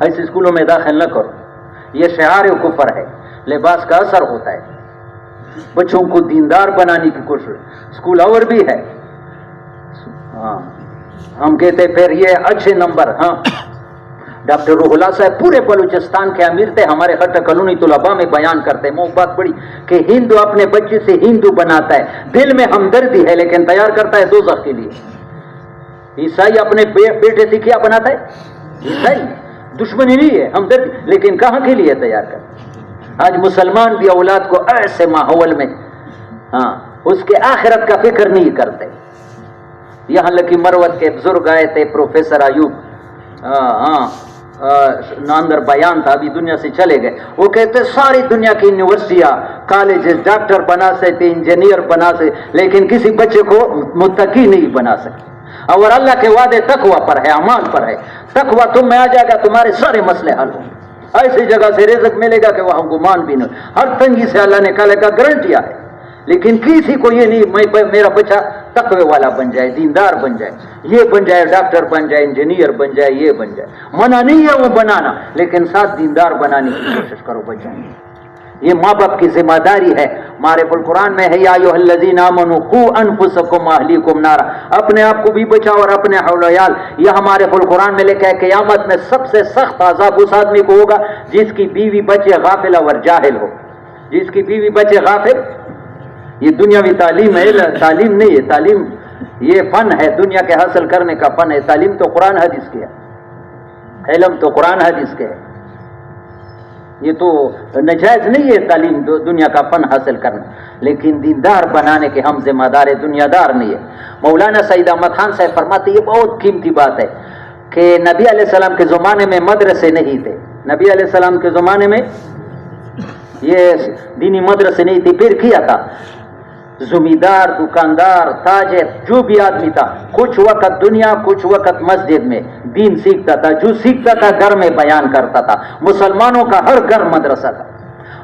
ایسے اسکولوں میں داخل نہ کرو, یہ شعار کفر ہے. لباس کا اثر ہوتا ہے. بچوں کو دیندار بنانے کی کوشش, اسکول اور بھی ہے. ہاں ہم کہتے پھر یہ اچھے نمبر. ہاں ڈاکٹر روح اللہ صاحب پورے بلوچستان کے امیر تھے, ہمارے خط کالونی طلباء میں بیان کرتے ہیں. وہ بات بڑی کہ ہندو اپنے بچے سے ہندو بناتا ہے, دل میں ہمدردی ہے لیکن تیار کرتا ہے دوزخ کے لیے. عیسائی اپنے بیٹے سے کیا بناتا ہے؟ عیسائی دشمنی نہیں ہے, ہمدردی, لیکن کہاں کے لیے تیار کرتا ہے. آج مسلمان بھی اولاد کو ایسے ماحول میں اس کے آخرت کا فکر نہیں کرتے. یہاں لکی مروت کے بزرگ آئے تھے, پروفیسر ایوب اندر بیان تھا, ابھی دنیا سے چلے گئے. وہ کہتے ساری دنیا کی یونیورسٹیاں کالجز ڈاکٹر بنا سکتے, انجینئر بنا سکتے, لیکن کسی بچے کو متقی نہیں بنا سکتے. اور اللہ کے وعدے تقوی پر ہے, امان پر ہے. تقوی تم میں آ جائے گا تمہارے سارے مسئلے حل ہوں گے. ایسی جگہ سے رزق ملے گا کہ وہاں گمان بھی نہیں, ہر تنگی سے اللہ نکالے گا, گارنٹیا ہے. لیکن کسی کو یہ نہیں میرا بچہ تقوی والا بن جائے, دیندار بن جائے, یہ بن جائے, ڈاکٹر بن جائے, انجینئر بن جائے, یہ بن جائے. منع نہیں ہے وہ بنانا, لیکن ساتھ دیندار بنانے کی کوشش کرو بچوں. یہ ماں باپ کی ذمہ داری ہے. معرف القرآن میں ہے یا ایھا الذین آمنوا قوا انفسکم واہلیکم نارا, اپنے آپ کو بھی بچاؤ اور اپنے اہل و عیال. یہ ہمارے القرآن میں لکھا ہے قیامت میں سب سے سخت عذاب اس آدمی کو ہوگا جس کی بیوی بچے غافل اور جاہل ہو. جس کی بیوی بچے غافل, یہ دنیاوی تعلیم ہے, تعلیم نہیں ہے. تعلیم یہ فن ہے, دنیا کے حاصل کرنے کا فن ہے. تعلیم تو قرآن حدیث کے ہے, علم تو قرآن حدیث کے ہے. یہ تو نجائز نہیں ہے تعلیم دنیا کا فن حاصل کرنا, لیکن دیندار بنانے کے ہم ذمہ دار, دنیا دار نہیں ہے. مولانا سعید احمد خان صاحب فرماتے یہ بہت قیمتی بات ہے کہ نبی علیہ السلام کے زمانے میں مدرسے نہیں تھے. نبی علیہ السلام کے زمانے میں یہ دینی مدرسے نہیں تھی. پھر کیا تھا, زمیندار, دکاندار, تاجر, جو بھی آدمی تھا کچھ وقت دنیا کچھ وقت مسجد میں دین سیکھتا تھا. جو سیکھتا تھا گھر میں بیان کرتا تھا. مسلمانوں کا ہر گھر مدرسہ تھا.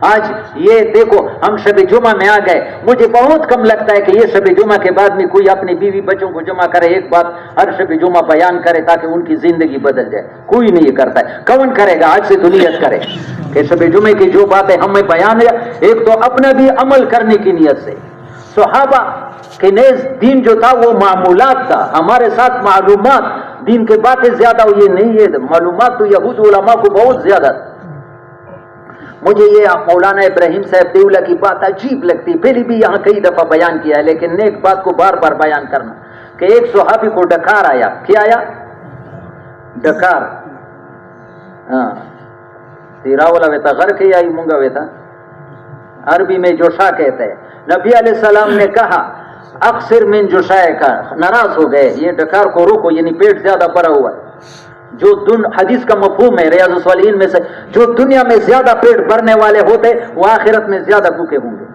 آج یہ دیکھو ہم شب جمعہ میں آ گئے, مجھے بہت کم لگتا ہے کہ یہ شب جمعہ کے بعد میں کوئی اپنی بیوی بچوں کو جمع کرے, ایک بات ہر شب جمعہ بیان کرے تاکہ ان کی زندگی بدل جائے. کوئی نہیں کرتا ہے. کون کرے گا؟ آج سے تو نیت کرے کہ شب جمعے کی جو باتیں ہمیں بیان ہے, ایک تو اپنا بھی عمل کرنے کی نیت سے. صحابہ کے نیز دین جو تھا وہ معمولات تھا, ہمارے ساتھ معلومات, دین کے باتیں زیادہ یہ نہیں ہے. معلومات تو یہود علماء کو بہت زیادہ تھا. مجھے یہ مولانا ابراہیم صاحب دیولہ کی بات عجیب لگتی, پہلے بھی یہاں کئی دفعہ بیان کیا ہے, لیکن ایک بات کو بار بار بیان کرنا کہ ایک صحابی کو ڈکار آیا. کیا آیا؟ ڈکار. ہاں تیرا والا ویتا گھر کے آئی مونگا ویتا عربی میں جوشا کہتے ہیں. نبی علیہ السلام نے کہا اکثر من جوشائے کا، ناراض ہو گئے، یہ ڈکار کو روکو، یعنی پیٹ زیادہ بھرا ہوا ہے. جو حدیث کا مفہوم ہے ریاض الصالحین میں سے، جو دنیا میں زیادہ پیٹ بھرنے والے ہوتے وہ آخرت میں زیادہ بھوکے ہوں گے.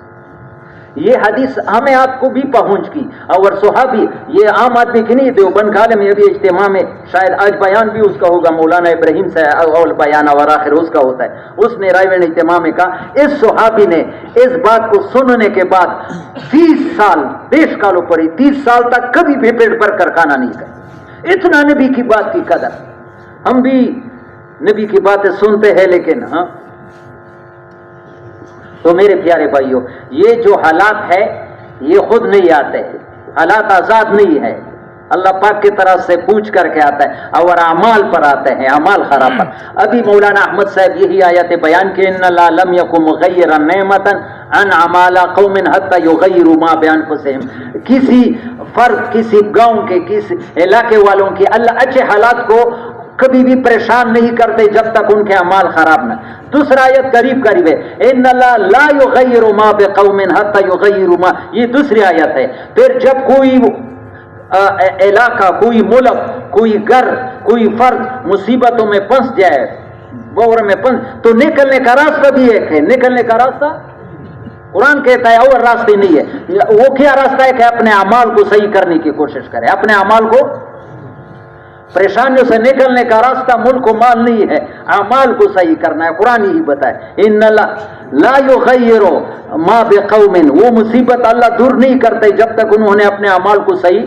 یہ حدیث ہمیں آپ کو بھی پہنچ کی. اور صحابی، یہ عام آدمی کی نہیں، دیوبند کالے میں ابھی اجتماع میں شاید آج بیان بھی اس کا ہوگا، مولانا ابراہیم سے اول بیان اور آخر اس کا ہوتا ہے. اس نے رائے اجتماع میں کہا اس صحابی نے اس بات کو سننے کے بعد 30 سال دیش کالوں پڑی، 30 سال تک کبھی بھی پیٹ بھر کر کھانا نہیں کھایا. اتنا نبی کی بات کی قدر. ہم بھی نبی کی باتیں سنتے ہیں لیکن ہاں. تو میرے پیارے بھائیوں، یہ جو حالات ہے یہ خود نہیں آتے، حالات آزاد نہیں ہے، اللہ پاک کی طرف سے پوچھ کر کے آتا ہے اور اعمال پر آتے ہیں، اعمال خراب پر. ابھی مولانا احمد صاحب یہی آیت بیان کی، ان اللہ لم یکن مغیرا نعمتا انعم علی قوم حتی یغیروا ما بانفسہم. کسی فرد، کسی گاؤں کے، کسی علاقے والوں کی اللہ اچھے حالات کو کبھی بھی پریشان نہیں کرتے جب تک ان کے اعمال خراب نہ. دوسرا آیت قریب ہے، ان اللہ لا یغیر ما بقوم حتی یغیروا ما، یہ دوسری آیت ہے. پھر جب کوئی علاقہ، کوئی ملک، کوئی گھر، کوئی فرد مصیبتوں میں پھنس جائے، بور میں پھنس، تو نکلنے کا راستہ بھی ایک ہے. نکلنے کا راستہ قرآن کہتا ہے اور راستے نہیں ہے. وہ کیا راستہ ہے کہ اپنے اعمال کو صحیح کرنے کی کوشش کرے، اپنے اعمال کو، پریشانیوں سے نکلنے کا راستہ ملک و مال نہیں ہے، اعمال کو صحیح کرنا ہے. قرآن یہی بتائے، ان اللہ لا یغیر ما بقوم، وہ مصیبت اللہ دور نہیں کرتے جب تک انہوں نے اپنے اعمال کو صحیح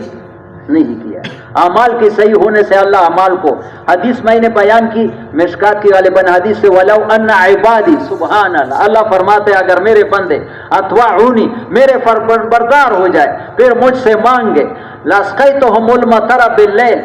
نہیں کیا. اعمال کے صحیح ہونے سے اللہ اعمال کو، حدیث میں نے بیان کی مشکات کی غالباً حدیث سے، وَلَوْ أَنَّ عِبَادِي، سبحان اللہ، اللہ فرماتے اگر میرے بندے اطواعونی، میرے فرمانبردار ہو جائے، پھر مجھ سے مانگے، لَاسْقَيْتُهُمُ الْمَطَرَ بِاللَّيْلِ،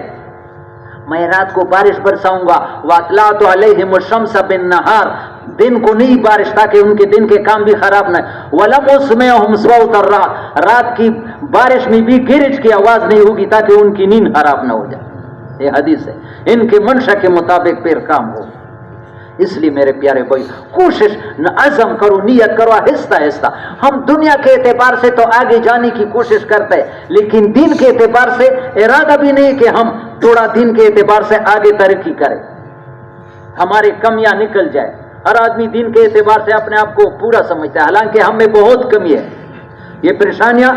میں رات کو بارش برساؤں گا، وَأَطْلَعْتُ عَلَيْهِمُ الشَّمْسَ بِالنَّهَارِ، دن کو نہیں بارش تاکہ ان کے دن کے کام بھی خراب نہ. وَلَمْ أُسْمِعْهُمْ صَوْتَ الرَّعْدِ، رات کی بارش میں بھی گرج کی آواز نہیں ہوگی تاکہ ان کی نیند خراب نہ ہو جائے. یہ حدیث ہے، ان کے منشا کے مطابق پھر کام ہو. اس لیے میرے پیارے بھائی، کوشش، عزم کرو، نیت کرو، آہستہ آہستہ. ہم دنیا کے اعتبار سے تو آگے جانے کی کوشش کرتے ہیں، لیکن دین کے اعتبار سے ارادہ بھی نہیں کہ ہم تھوڑا دین کے اعتبار سے آگے ترقی کریں، ہماری کمیاں نکل جائے. ہر آدمی دین کے اعتبار سے اپنے آپ کو پورا سمجھتا ہے، حالانکہ ہم میں بہت کمی ہے. یہ پریشانیاں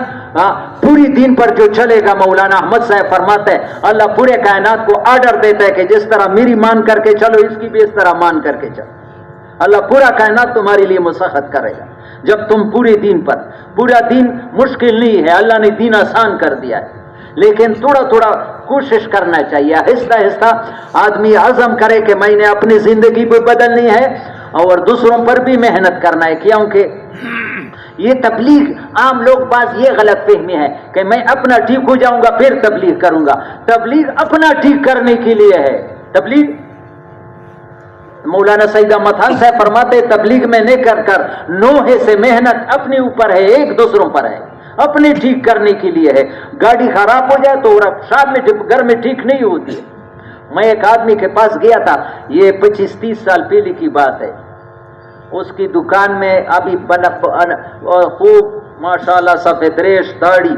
پوری دین پر جو چلے گا، مولانا احمد صاحب فرماتے ہیں اللہ پورے کائنات کو آرڈر دیتا ہے کہ جس طرح میری مان کر کے چلو، اس کی بھی اس طرح مان کر کے چلو. اللہ پورا کائنات تمہارے لیے مسخت کرے گا جب تم پورے دین پر. پورا دین مشکل نہیں ہے، اللہ نے دین آسان کر دیا ہے، لیکن تھوڑا تھوڑا کوشش کرنا چاہیے. آہستہ آہستہ آدمی عزم کرے کہ میں نے اپنی زندگی بھی بدلنی ہے اور دوسروں پر بھی محنت کرنا ہے. کیونکہ یہ تبلیغ، عام لوگ بعض یہ غلط فہمی ہے کہ میں اپنا ٹھیک ہو جاؤں گا پھر تبلیغ کروں گا. تبلیغ اپنا ٹھیک کرنے کے لیے ہے. تبلیغ، مولانا سید احمد خان صاحب فرماتے تبلیغ میں نہیں کر نوحے سے محنت اپنے اوپر ہے، ایک دوسروں پر ہے، اپنے ٹھیک کرنے کے لیے ہے. گاڑی خراب ہو جائے تو شام میں گھر میں ٹھیک نہیں ہوتی ہے. میں ایک آدمی کے پاس گیا تھا، یہ 25-30 سال پہلے کی بات ہے. اس کی دکان میں ابھی خوب ماشاءاللہ سفید ریش داڑھی،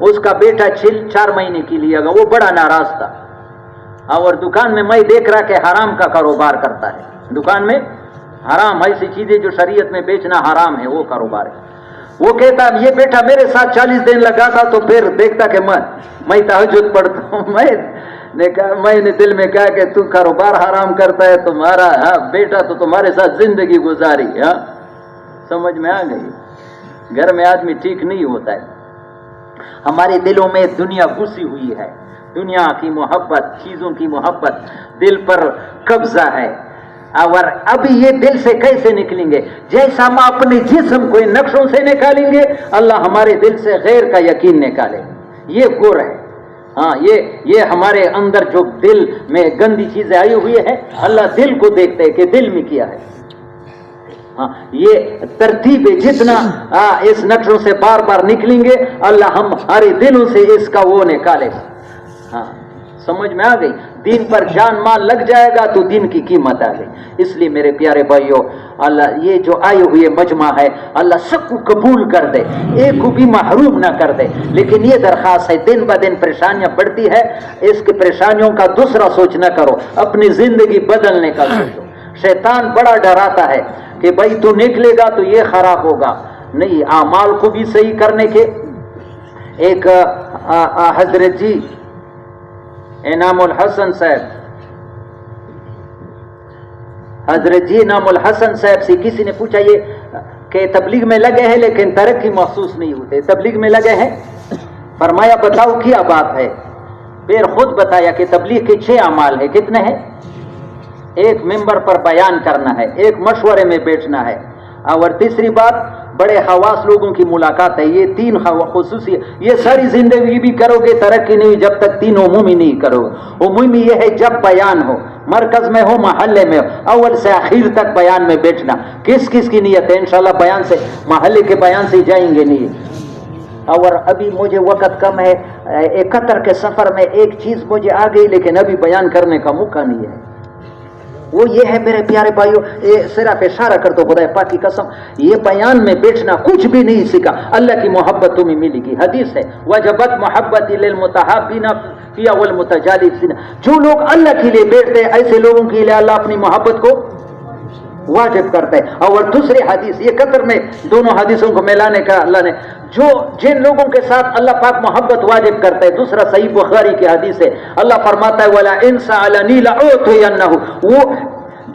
اس کا بیٹا 4 مہینے کے لیے گا، وہ بڑا ناراض تھا. اور دکان میں دیکھ رہا کہ حرام کا کاروبار کرتا ہے. دکان میں حرام، ایسی چیزیں جو شریعت میں بیچنا حرام ہے وہ کاروبار ہے. وہ کہتا یہ بیٹا میرے ساتھ 40 دن لگاتا تو پھر دیکھتا کہ میں تہجد پڑھتا ہوں. میں نے دل میں کہا کہ تو کاروبار حرام کرتا ہے، تمہارا بیٹا تو تمہارے ساتھ زندگی گزاری. سمجھ میں آ گئی. گھر میں آدمی ٹھیک نہیں ہوتا ہے. ہمارے دلوں میں دنیا گھسی ہوئی ہے، دنیا کی محبت، چیزوں کی محبت دل پر قبضہ ہے. اور ابھی یہ دل سے کیسے نکلیں گے؟ جیسا ہم اپنے جسم کو ان نقشوں سے نکالیں گے، اللہ ہمارے دل سے غیر کا یقین نکالے. یہ گر ہے. یہ ہمارے اندر جو دل میں گندی چیزیں آئی ہوئی ہیں، اللہ دل کو دیکھتے ہیں کہ دل میں کیا ہے. یہ ترتیب ہے، جتنا اس نقشوں سے بار بار نکلیں گے اللہ ہمارے دلوں سے اس کا وہ نکالے. سمجھ میں آ گئی. دین پر جان مال لگ جائے گا تو دین کی قیمت آ گئی. اس لیے میرے پیارے بھائیوں، اللہ یہ جو آئے ہوئے مجمع ہے اللہ سب کو قبول کر دے، ایک کو بھی محروم نہ کر دے. لیکن یہ درخواست ہے، دن بہ دن پریشانیاں بڑھتی ہے، اس کی پریشانیوں کا دوسرا سوچ نہ کرو، اپنی زندگی بدلنے کا سوچو. شیطان بڑا ڈراتا ہے کہ بھائی تو نکلے گا تو یہ خراب ہوگا. نہیں، اعمال کو بھی صحیح کرنے کے. ایک حضرت جی انعام الحسن صاحب، حضرت جی انعام الحسن صاحب سے کسی نے پوچھا یہ کہ تبلیغ میں لگے ہیں لیکن ترقی محسوس نہیں ہوتے، تبلیغ میں لگے ہیں؟ فرمایا بتاؤ کیا بات ہے؟ پھر خود بتایا کہ تبلیغ کے 6 اعمال ہیں. کتنے ہیں؟ ایک ممبر پر بیان کرنا ہے، ایک مشورے میں بیٹھنا ہے، اور تیسری بات بڑے خواص لوگوں کی ملاقات ہے. یہ 3 خصوصی، یہ ساری زندگی بھی کرو گے ترقی نہیں جب تک 3 عمومی نہیں کرو. عمومی یہ ہے جب بیان ہو، مرکز میں ہو محلے میں ہو، اول سے آخر تک بیان میں بیٹھنا. کس کس کی نیت ہے؟ انشاءاللہ بیان سے، محلے کے بیان سے جائیں گے نہیں. اور ابھی مجھے وقت کم ہے، قطر کے سفر میں ایک چیز مجھے آ گئی لیکن ابھی بیان کرنے کا موقع نہیں ہے. وہ یہ ہے میرے پیارے بھائیوں، صرف اشارہ کر دو خدا پاک کی قسم، یہ بیان میں بیٹھنا کچھ بھی نہیں سیکھا. اللہ کی محبت تمہیں ملے گی. حدیث ہے وجبت محبت للمتحابین فی والمتجالسین. جو لوگ اللہ کے لیے بیٹھتے ہیں ایسے لوگوں کے لیے اللہ اپنی محبت کو واجب کرتا ہے. اور دوسری حدیث، یہ قطر میں دونوں حدیثوں کو ملانے کا اللہ نے، جو جن لوگوں کے ساتھ اللہ پاک محبت واجب کرتا ہے، دوسرا صحیح بخاری کی حدیث ہے، اللہ فرماتا ہے وَلَا إِن سَأَلَنِي لَأُعْطِيَنَّهُ. وہ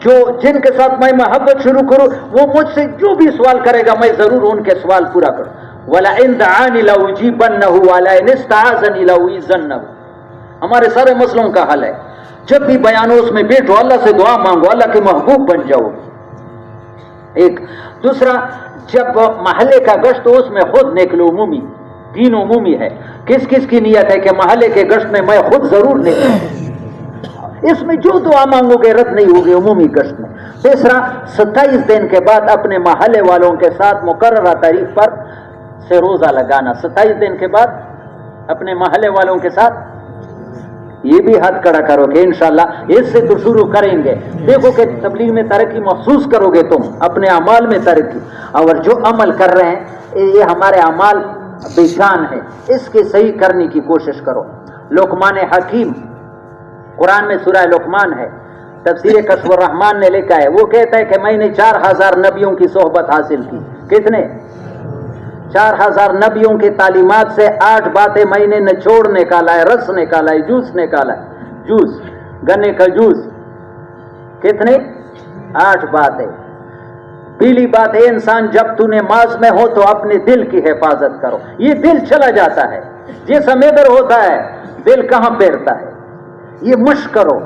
جو جن کے ساتھ میں محبت شروع کروں وہ مجھ سے جو بھی سوال کرے گا میں ضرور ان کے سوال پورا کروں. وَلَا إِن دَعَانِ لَأُجِيبَنَّهُ وَلَا إِنِ اسْتَعَاذَنِي لَأُعِيذَنَّهُ. ہمارے سارے مسئلوں کا حل ہے. جب بھی بیانوں اس میں بیٹھو اللہ سے دعا مانگو، اللہ کے محبوب بن جاؤ. ایک دوسرا، جب محلے کا گشت ہو اس میں خود نکلو. عمومی، 3 عمومی ہے. کس کس کی نیت ہے کہ محلے کے گشت میں میں خود ضرور نکلوں؟ اس میں جو دعا مانگو گے رد نہیں ہوگی عمومی گشت میں. تیسرا، 27 دن کے بعد اپنے محلے والوں کے ساتھ مقررہ تاریخ پر سے روزہ لگانا. 27 دن کے بعد اپنے محلے والوں کے ساتھ، یہ بھی ہاتھ کھڑا کرو کہ انشاءاللہ اس سے تو شروع کریں گے. دیکھو کہ تبلیغ میں ترقی محسوس کرو گے تم، اپنے اعمال میں ترقی. اور جو عمل کر رہے ہیں یہ ہمارے اعمال بے جان ہے، اس کے صحیح کرنے کی کوشش کرو. لقمان حکیم، قرآن میں سورہ لقمان ہے، تفسیر کشف الرحمان نے لکھا ہے. وہ کہتا ہے کہ میں نے 4000 نبیوں کی صحبت حاصل کی. کتنے؟ 4000 نبیوں کی تعلیمات سے 8 باتیں میں نے نچوڑ نکالا ہے، رس نکالا ہے، جوس نکالا ہے. جوس، گنے کا جوس. کتنے؟ 8 باتیں. پہلی بات ہے انسان جب تو نماز میں ہو تو اپنے دل کی حفاظت کرو. یہ دل چلا جاتا ہے، جسم ادھر ہوتا ہے دل کہاں پھیرتا ہے. یہ مشق کرو.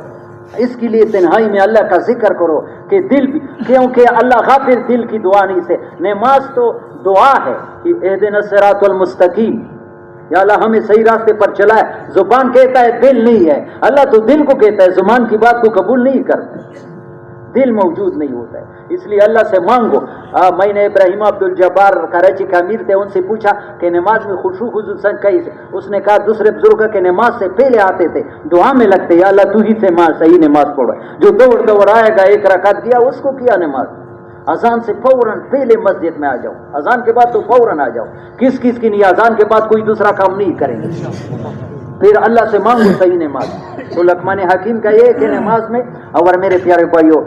اس کے لیے تنہائی میں اللہ کا ذکر کرو کہ دل بھی، کیونکہ اللہ غافل دل کی دعا نہیں سے. نماز تو دعا ہے کہ اہدنا الصراط المستقیم، یا اللہ ہمیں صحیح راستے پر چلائے. زبان کہتا ہے دل نہیں ہے، اللہ تو دل کو کہتا ہے، زبان کی بات کو قبول نہیں کرتا، دل موجود نہیں ہوتا ہے. اس لیے اللہ سے مانگو. میں نے ابراہیم عبدالجبار کراچی کا امیر تھے، ان سے پوچھا کہ نماز میں خشوع خضوع کیسے؟ اس نے کہا دوسرے بزرگ کے نماز سے پہلے آتے تھے دعا میں لگتے، یا اللہ تو ہی سے صحیح نماز پڑھو. جو دوڑ دوڑ آئے گا 1 رکعت کیا اس کو کیا نماز. اذان سے فوراً پہلے مسجد میں آ جاؤ، اذان کے بعد تو فوراً آ جاؤ. کس کس کی نہیں، اذان کے بعد کوئی دوسرا کام نہیں کریں گے. پھر اللہ سے مانگو صحیح نماز. تو لقمان حکیم کا یہ ہے کہ نماز میں. اور میرے پیارے بھائیوں،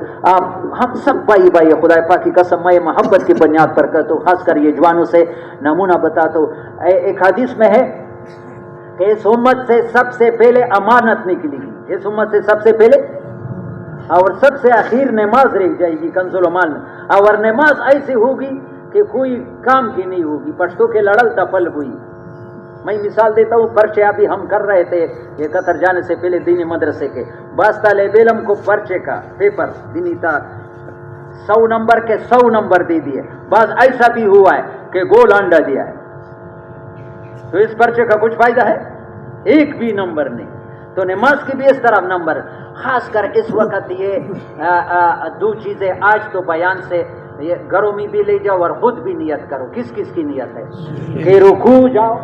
ہم سب بھائی خدا پاک کی قسم میں محبت کی بنیاد پر کرتا ہوں، خاص کر یہ جوانوں سے نمونہ بتاتا ہوں. ایک حدیث میں ہے کہ اس امت سے سب سے پہلے امانت نکلی گی، اس امت سے سب سے پہلے، اور سب سے آخر نماز رہ جائے گی کنز المال میں. اور نماز ایسی ہوگی کہ کوئی کام کی نہیں ہوگی. پشتوں کے لڑل تپل ہوئی. میں مثال دیتا ہوں، پرچے ابھی ہم کر رہے تھے یہ قطر جانے سے پہلے دینی مدرسے کے. بعض طالب علم کو پرچے کا پیپر دینی تھا 100 نمبر کے 100 نمبر دے دیے. بعض ایسا بھی ہوا ہے کہ گول انڈا دیا ہے. تو اس پرچے کا کچھ فائدہ ہے؟ ایک بھی نمبر نہیں. تو نماز کی بھی اس طرح نمبر. خاص کر اس وقت یہ 2 چیزیں آج تو بیان سے یہ گھروں میں بھی لے جاؤ اور خود بھی نیت کرو. کس کس کی نیت ہے کہ رکوع جاؤ،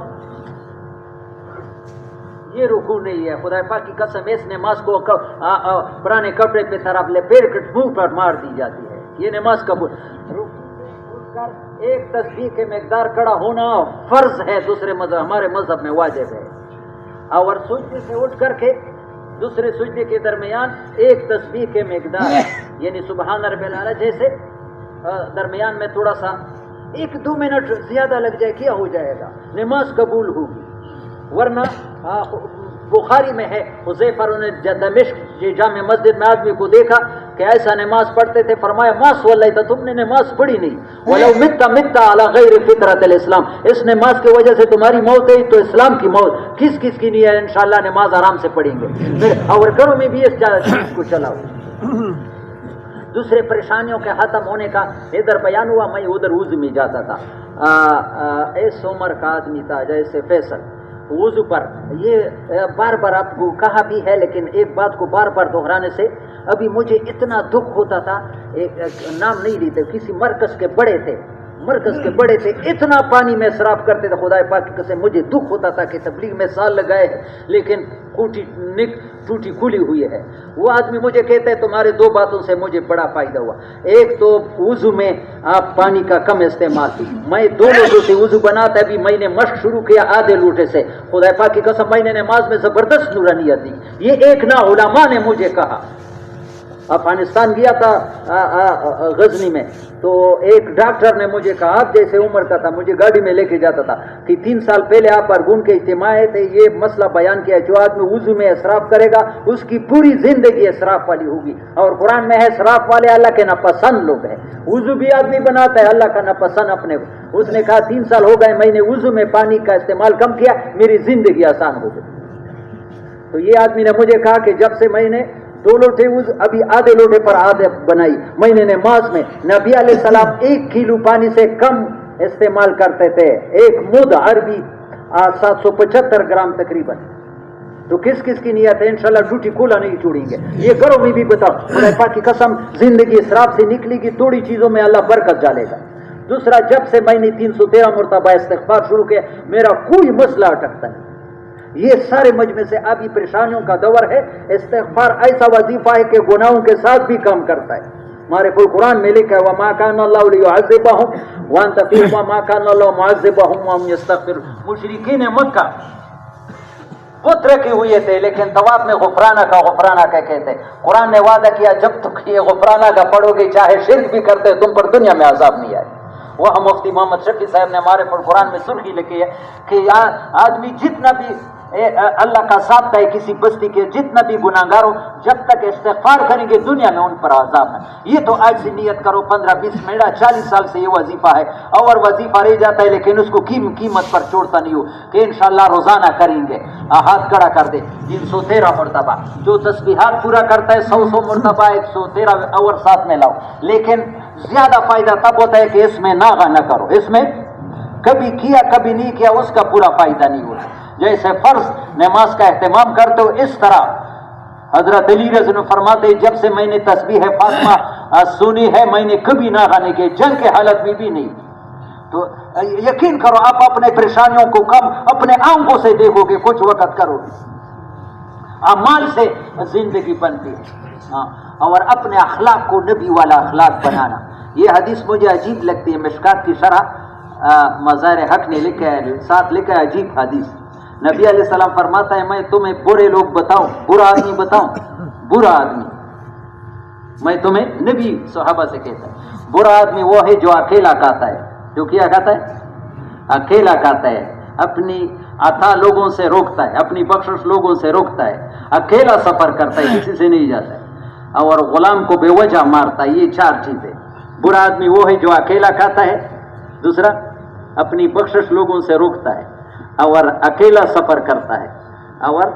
یہ رکوع نہیں ہے. خدا پاک کی قسم اس نماز کو پرانے کپڑے پہ طرف لپیٹ کر منہ پر مار دی جاتی ہے. یہ نماز قبول. ایک تسبیح کے مقدار کھڑا ہونا فرض ہے دوسرے مذہب, ہمارے مذہب میں واجب ہے. اور سجدے سے اٹھ کر کے دوسرے سجدے کے درمیان ایک تسبیح کے مقدار یعنی سبحان رب الاعلی جیسے درمیان میں تھوڑا سا 1-2 منٹ زیادہ لگ جائے کیا ہو جائے گا, نماز قبول ہوگی. ورنہ بخاری میں ہے حذیفہ نے دمشق یہ جامع مسجد میں آدمی کو دیکھا کہ ایسا نماز پڑھتے تھے, فرمایا ما صلیت, تم نے نماز پڑھی نہیں. ولو مت علی غیر فطرت الاسلام, اس نماز کی وجہ سے تمہاری موت ہے تو اسلام کی موت کس کس کی نہیں ہے. انشاءاللہ نماز آرام سے پڑھیں گے. اور گھروں میں بھی اس چیز کو چلاؤ. دوسرے پریشانیوں کے ختم ہونے کا ادھر بیان ہوا. میں ادھر وضو میں جاتا تھا, اس عمر کا آدمی تھا جیسے فیصل, وضو پر یہ بار بار آپ کو کہا بھی ہے لیکن ایک بات کو بار بار دہرانے سے ابھی مجھے اتنا دکھ ہوتا تھا. ایک نام نہیں لیتے, کسی مرکز کے بڑے تھے, اتنا پانی میں اسراف کرتے تھے. خدا پاک کی قسم مجھے دکھ ہوتا تھا کہ تبلیغ میں سال لگائے لیکن ٹوٹی کھلی ہوئی ہے. وہ آدمی مجھے کہتا ہے تمہارے 2 باتوں سے مجھے بڑا فائدہ ہوا. ایک تو وضو میں آپ پانی کا کم استعمال کی. میں 2 لوٹوں سے وضو بناتا, ابھی میں نے مشق شروع کیا آدھے لوٹے سے. خدا پاک کی قسم میں نے نماز میں زبردست نورانیت دی. یہ ایک نا علماء نے مجھے کہا. افغانستان گیا تھا غزنی میں, تو ایک ڈاکٹر نے مجھے کہا, آپ جیسے عمر کا تھا, مجھے گاڑی میں لے کے جاتا تھا, کہ 3 سال پہلے آپ ارگون کے اجتماع تھے, یہ مسئلہ بیان کیا, جو آدمی وضو میں اسراف کرے گا اس کی پوری زندگی اسراف والی ہوگی. اور قرآن میں ہے اسراف والے اللہ کے ناپسند لوگ ہیں. وضو بھی آدمی بناتا ہے اللہ کا ناپسند اپنے. اس نے کہا 3 سال ہو گئے میں نے وضو میں پانی کا استعمال کم کیا, میری زندگی آسان ہو گئی. تو یہ آدمی نے مجھے کہا کہ جب سے میں نے 2 لوٹے ابھی آدھے لوٹے پر آدھے بنائی, میں نے نماز میں نبی علیہ السلام 1 کلو پانی سے کم استعمال کرتے تھے. 1 مد عربی 775 گرام تقریباً. تو کس کس کی نیت ہے انشاءاللہ ڈوٹی کولا نہیں چھوڑیں گے. یہ گھروں میں بھی بتاؤ, خدا پاک کی قسم زندگی اسراف سے نکلے گی, تھوڑی چیزوں میں اللہ برکت ڈالے گا. دوسرا, جب سے میں نے 313 مرتبہ استغفار شروع کیا میرا کوئی مسئلہ اٹکتا نہیں. یہ سارے مجمع سے ابھی پریشانیوں کا دور ہے. استغفار ایسا وظیفہ ہے کہ گناہوں کے ساتھ بھی کام کرتا ہے. ہمارے قرآن میں لکھا ہے وَمَا كَانَ اللَّهُ لِيُعَذِّبَهُمْ وَأَنْتَ فِيهِمْ وَمَا كَانَ اللَّهُ مُعَذِّبَهُمْ وَهُمْ يَسْتَغْفِرُونَ. مشرکین مکہ بت رکھے ہوئے تھے لیکن طواف میں غفرانہ کا کہتے. قرآن نے وعدہ کیا جب تک یہ غفرانہ کا پڑھو گے چاہے شرک بھی کرتے تم پر دنیا میں عذاب نہیں آئے. وہ مفتی محمد شفیع صاحب نے ہمارے قرآن میں سرخی لکھی ہے کہ آدمی جتنا بھی اللہ کا ثابت ہے کسی بستی کے جتنا بھی گناہگار ہو جب تک استغفار کریں گے دنیا میں ان پر عذاب ہے. یہ تو آج سے نیت کرو 15-20 منٹ 40 سال سے یہ وظیفہ ہے اور وظیفہ رہ جاتا ہے لیکن اس کو قیمت پر چھوڑتا نہیں ہو کہ انشاءاللہ روزانہ کریں گے. ہاتھ کھڑا کر دے 313 مرتبہ. جو تسبیحات پورا کرتا ہے 100 مرتبہ 113 اور ساتھ میں لاؤ. لیکن زیادہ فائدہ تب ہوتا ہے کہ اس میں ناغہ نہ کرو. اس میں کبھی کیا کبھی نہیں کیا اس کا پورا فائدہ نہیں ہوتا. جیسے فرض نماز کا اہتمام کرتے ہو اس طرح حضرت علی رضی اللہ عنہ فرماتے جب سے میں نے تسبیح فاطمہ سنی ہے میں نے کبھی ناغہ نہیں کی, جنگ کے حالت میں بھی نہیں. تو یقین کرو آپ اپنے پریشانیوں کو کم اپنے آنکھوں سے دیکھو گے, کچھ وقت کرو گے. اعمال سے زندگی بنتی ہے اور اپنے اخلاق کو نبی والا اخلاق بنانا. یہ حدیث مجھے عجیب لگتی ہے. مشکات کی شرح مزار حق نے لکھا ہے, ساتھ لکھا ہے عجیب حدیث. نبی علیہ السلام فرماتا ہے میں تمہیں برے لوگ بتاؤں, برا آدمی بتاؤں. برا آدمی میں تمہیں نبی صحابہ سے کہتا ہے برا آدمی وہ ہے جو اکیلا کھاتا ہے. جو کیا کھاتا ہے؟ اکیلا کھاتا ہے. اپنی عطا لوگوں سے روکتا ہے, اپنی بخشش لوگوں سے روکتا ہے, اکیلا سفر کرتا ہے, کسی سے نہیں جاتا ہے اور غلام کو بے وجہ مارتا ہے. یہ 4 چیزیں. برا آدمی وہ ہے جو اکیلا کھاتا ہے, دوسرا اپنی بخشش لوگوں سے روکتا ہے اور اکیلا سفر کرتا ہے اور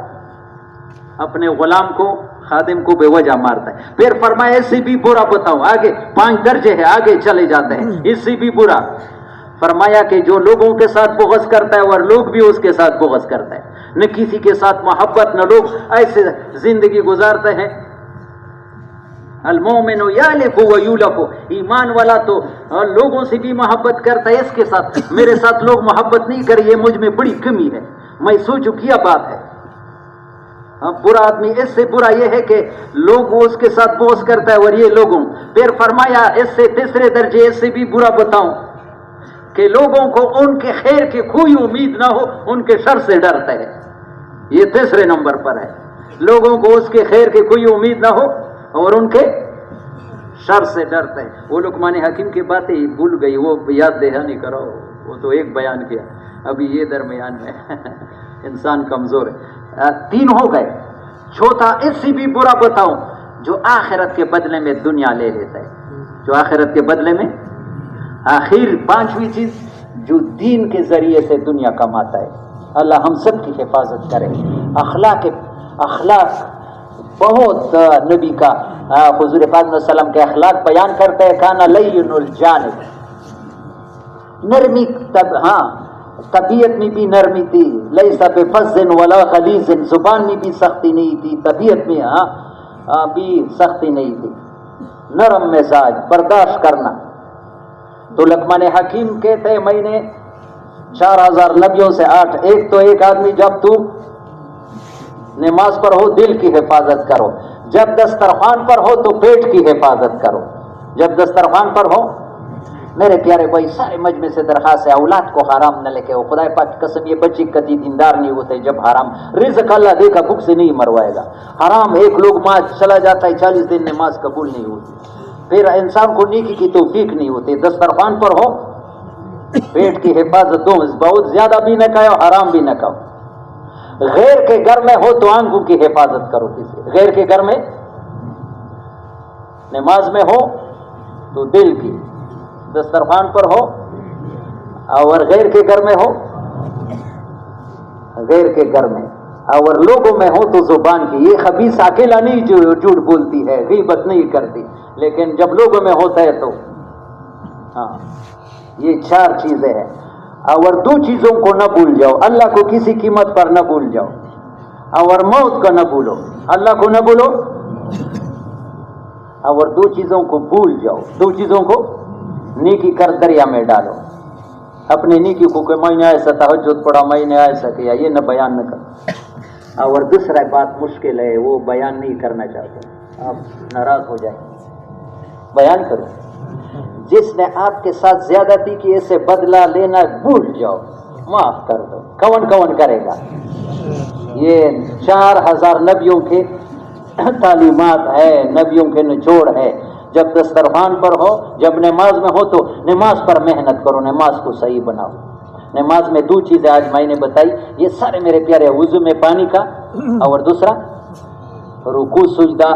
اپنے غلام کو خادم کو بے وجہ مارتا ہے. پھر فرمایا اس سے بھی برا بتاؤں, آگے 5 درجے ہیں آگے چلے جاتے ہیں. اس سے بھی برا فرمایا کہ جو لوگوں کے ساتھ بغض کرتا ہے اور لوگ بھی اس کے ساتھ بغض کرتا ہے, نہ کسی کے ساتھ محبت نہ لوگ ایسے زندگی گزارتے ہیں. المومن یالف و یولف, ایمان والا تو لوگوں سے بھی محبت کرتا ہے, اس کے ساتھ میرے ساتھ لوگ محبت نہیں کرے, یہ مجھ میں بڑی کمی ہے. میں سوچوں کیا بات ہے. برا آدمی اس سے برا یہ ہے کہ لوگ اس کے ساتھ بوس کرتا ہے اور یہ لوگوں. پھر فرمایا اس سے تیسرے درجے اس سے بھی برا بتاؤں کہ لوگوں کو ان کے خیر کی کوئی امید نہ ہو, ان کے شر سے ڈرتا ہے. یہ تیسرے نمبر پر ہے, لوگوں کو اس کے خیر کی کوئی امید نہ ہو اور ان کے شر سے ڈرتا ہے. وہ لقمان حکیم کی باتیں بھول گئی, وہ یاد دہانی کرو, وہ تو ایک بیان کیا, ابھی یہ درمیان میں انسان کمزور ہے. 3 ہو گئے. چوتھا اس سے بھی برا بتاؤں جو آخرت کے بدلے میں دنیا لے لیتا ہے, جو آخرت کے بدلے میں. آخر 5ویں چیز جو دین کے ذریعے سے دنیا کماتا ہے. اللہ ہم سب کی حفاظت کرے. اخلاق بہت نبی کا حضور پاک صلی اللہ علیہ وسلم کے اخلاق بیان کرتے ہیں. کانا لین الجانب, نرمی طبیعت میں بھی نرمی تھی. لیسا بفظ ولا غلیظ, زبان میں بھی سختی نہیں تھی, طبیعت میں بھی سختی نہیں تھی, نرم مزاج, برداشت کرنا. تو لقمان حکیم کہتے ہیں میں نے 4000 نبیوں سے 8, ایک آدمی جب تو نماز پر ہو دل کی حفاظت کرو, جب دسترخوان پر ہو تو پیٹ کی حفاظت کرو. جب دسترخوان پر ہو میرے پیارے بھائی, سارے مجمع سے درخواست ہے اولاد کو حرام نہ لے کے. خدا پاک کی قسم یہ بچے کبھی دیندار نہیں ہوتے جب حرام رزق اللہ دے گا بھوک سے نہیں مروائے گا. حرام ایک لوگ ماں چلا جاتا ہے 40 دن نماز قبول نہیں ہوتی, پھر انسان کو نیکی کی توفیق نہیں ہوتی. دسترخوان پر ہو پیٹ کی حفاظت دو, بہت زیادہ بھی نہ کھاؤ حرام بھی نہ کھاؤ. غیر کے گھر میں ہو تو آنکھوں کی حفاظت کرو. کسی غیر کے گھر میں نماز میں ہو تو دل کی, دسترخوان پر ہو اور غیر کے گھر میں ہو, غیر کے گھر میں اور لوگوں میں ہو تو زبان کی. یہ خبیث اکیلا نہیں جو جھوٹ بولتی ہے, غیبت نہیں کرتی, لیکن جب لوگوں میں ہوتا ہے تو یہ 4 چیزیں ہیں. اور 2 چیزوں کو نہ بھول جاؤ, اللہ کو کسی قیمت پر نہ بھول جاؤ, اور موت کو نہ بھولو. اللہ کو نہ بھولو اور 2 چیزوں کو بھول جاؤ. 2 چیزوں کو نیکی کر دریا میں ڈالو. اپنے نیکی کو کہ میں نے ایسا تہجد پڑھا, میں نے ایسا کیا, یہ نہ بیان نہ کرو. اور دوسرا بات مشکل ہے, وہ بیان نہیں کرنا چاہتے, آپ ناراض ہو جائیں. بیان کرو. جس نے آپ کے ساتھ زیادتی کی اسے بدلہ لینا بھول جاؤ, معاف کر دو. کون کرے گا؟ یہ 4000 نبیوں کے تعلیمات ہے, نبیوں کے نچوڑ ہے. جب دسترخوان پر ہو, جب نماز میں ہو تو نماز پر محنت کرو, نماز کو صحیح بناؤ. نماز میں 2 چیزیں آج میں نے بتائی, یہ سارے میرے پیارے, وضو میں پانی کا, اور دوسرا رکوع سجدہ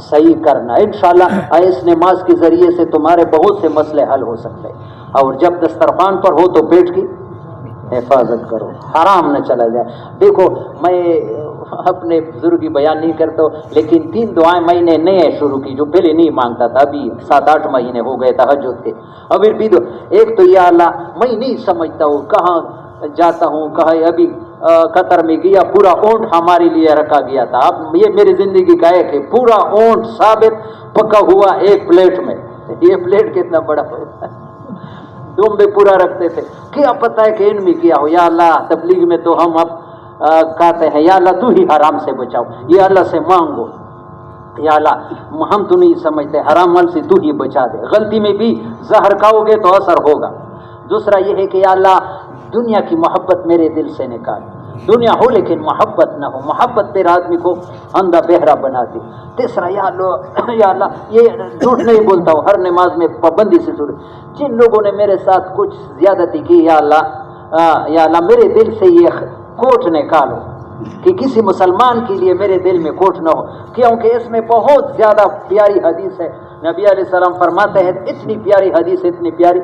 صحیح کرنا. انشاءاللہ اس نماز کے ذریعے سے تمہارے بہت سے مسئلے حل ہو سکتے ہیں. اور جب دسترخوان پر ہو تو پیٹ کی حفاظت کرو, حرام نہ چلا جائے. دیکھو میں اپنے بزرگی بیان نہیں کرتا, لیکن 3 دعائیں میں نے نئے شروع کی جو پہلے نہیں مانگتا تھا. ابھی 7-8 مہینے ہو گئے تہجد کے. ابھی بھی دو. ایک تو یا اللہ میں نہیں سمجھتا ہوں کہاں جاتا ہوں, کہاں ابھی قطر میں گیا, پورا اونٹ ہمارے لیے رکھا گیا تھا. اب یہ میری زندگی کا ایک ہے, پورا اونٹ ثابت پکا ہوا ایک پلیٹ میں. یہ پلیٹ کتنا بڑا ہوتا ہے, تم بھی پورا رکھتے تھے. کیا پتہ ہے کہ ان میں کیا ہو. یا اللہ تبلیغ میں تو ہم اب کہتے ہیں یا اللہ تو ہی حرام سے بچاؤ, یا اللہ سے مانگو, یا اللہ ہم تو نہیں سمجھتے, حرام مال سے تو ہی بچا دے. غلطی میں بھی زہر کھاؤ گے تو اثر ہوگا. دوسرا یہ ہے کہ یا اللہ دنیا کی محبت میرے دل سے نکال. دنیا ہو لیکن محبت نہ ہو, محبت تیرا آدمی کو اندھا بہرا بناتی. تیسرا یا اللہ یہ جھوٹ نہیں بولتا ہوں, ہر نماز میں پابندی سے چھوڑ. جن لوگوں نے میرے ساتھ کچھ زیادتی کی, یا اللہ میرے دل سے یہ کوٹ نکالو کہ کسی مسلمان کے لیے میرے دل میں کوٹ نہ ہو, کیونکہ اس میں بہت زیادہ پیاری حدیث ہے. نبی علیہ السلام فرماتے ہیں, اتنی پیاری حدیث ہے, اتنی پیاری.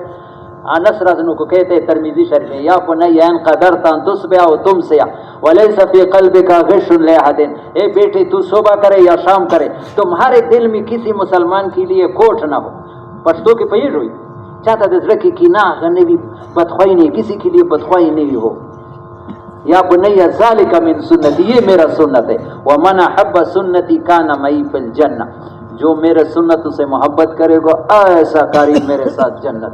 انس رضی اللہ عنہ کو کہتے ہیں ترمذی شریف میں, یا بنی ان قدرت ان تصبح او تمسی وليس في قلبك غش لاحد. اے بیٹے تو صبح کرے یا شام کرے, تمہارے دل میں کسی مسلمان کے لیے کوٹ نہ ہو. پشتو کی پیڑ ہوئی چاہتا دس رکھی کہ نہ غنی بدخوائی نہیں, کسی کے لیے بدخوائی نہیں ہو. یا بنی ذالک من سنتی, یہ میرا سنت ہے. ومن حب سنتی کان معی فی الجنہ, جو میرے سنت سے محبت کرے گا ایسا قریب میرے ساتھ جنت.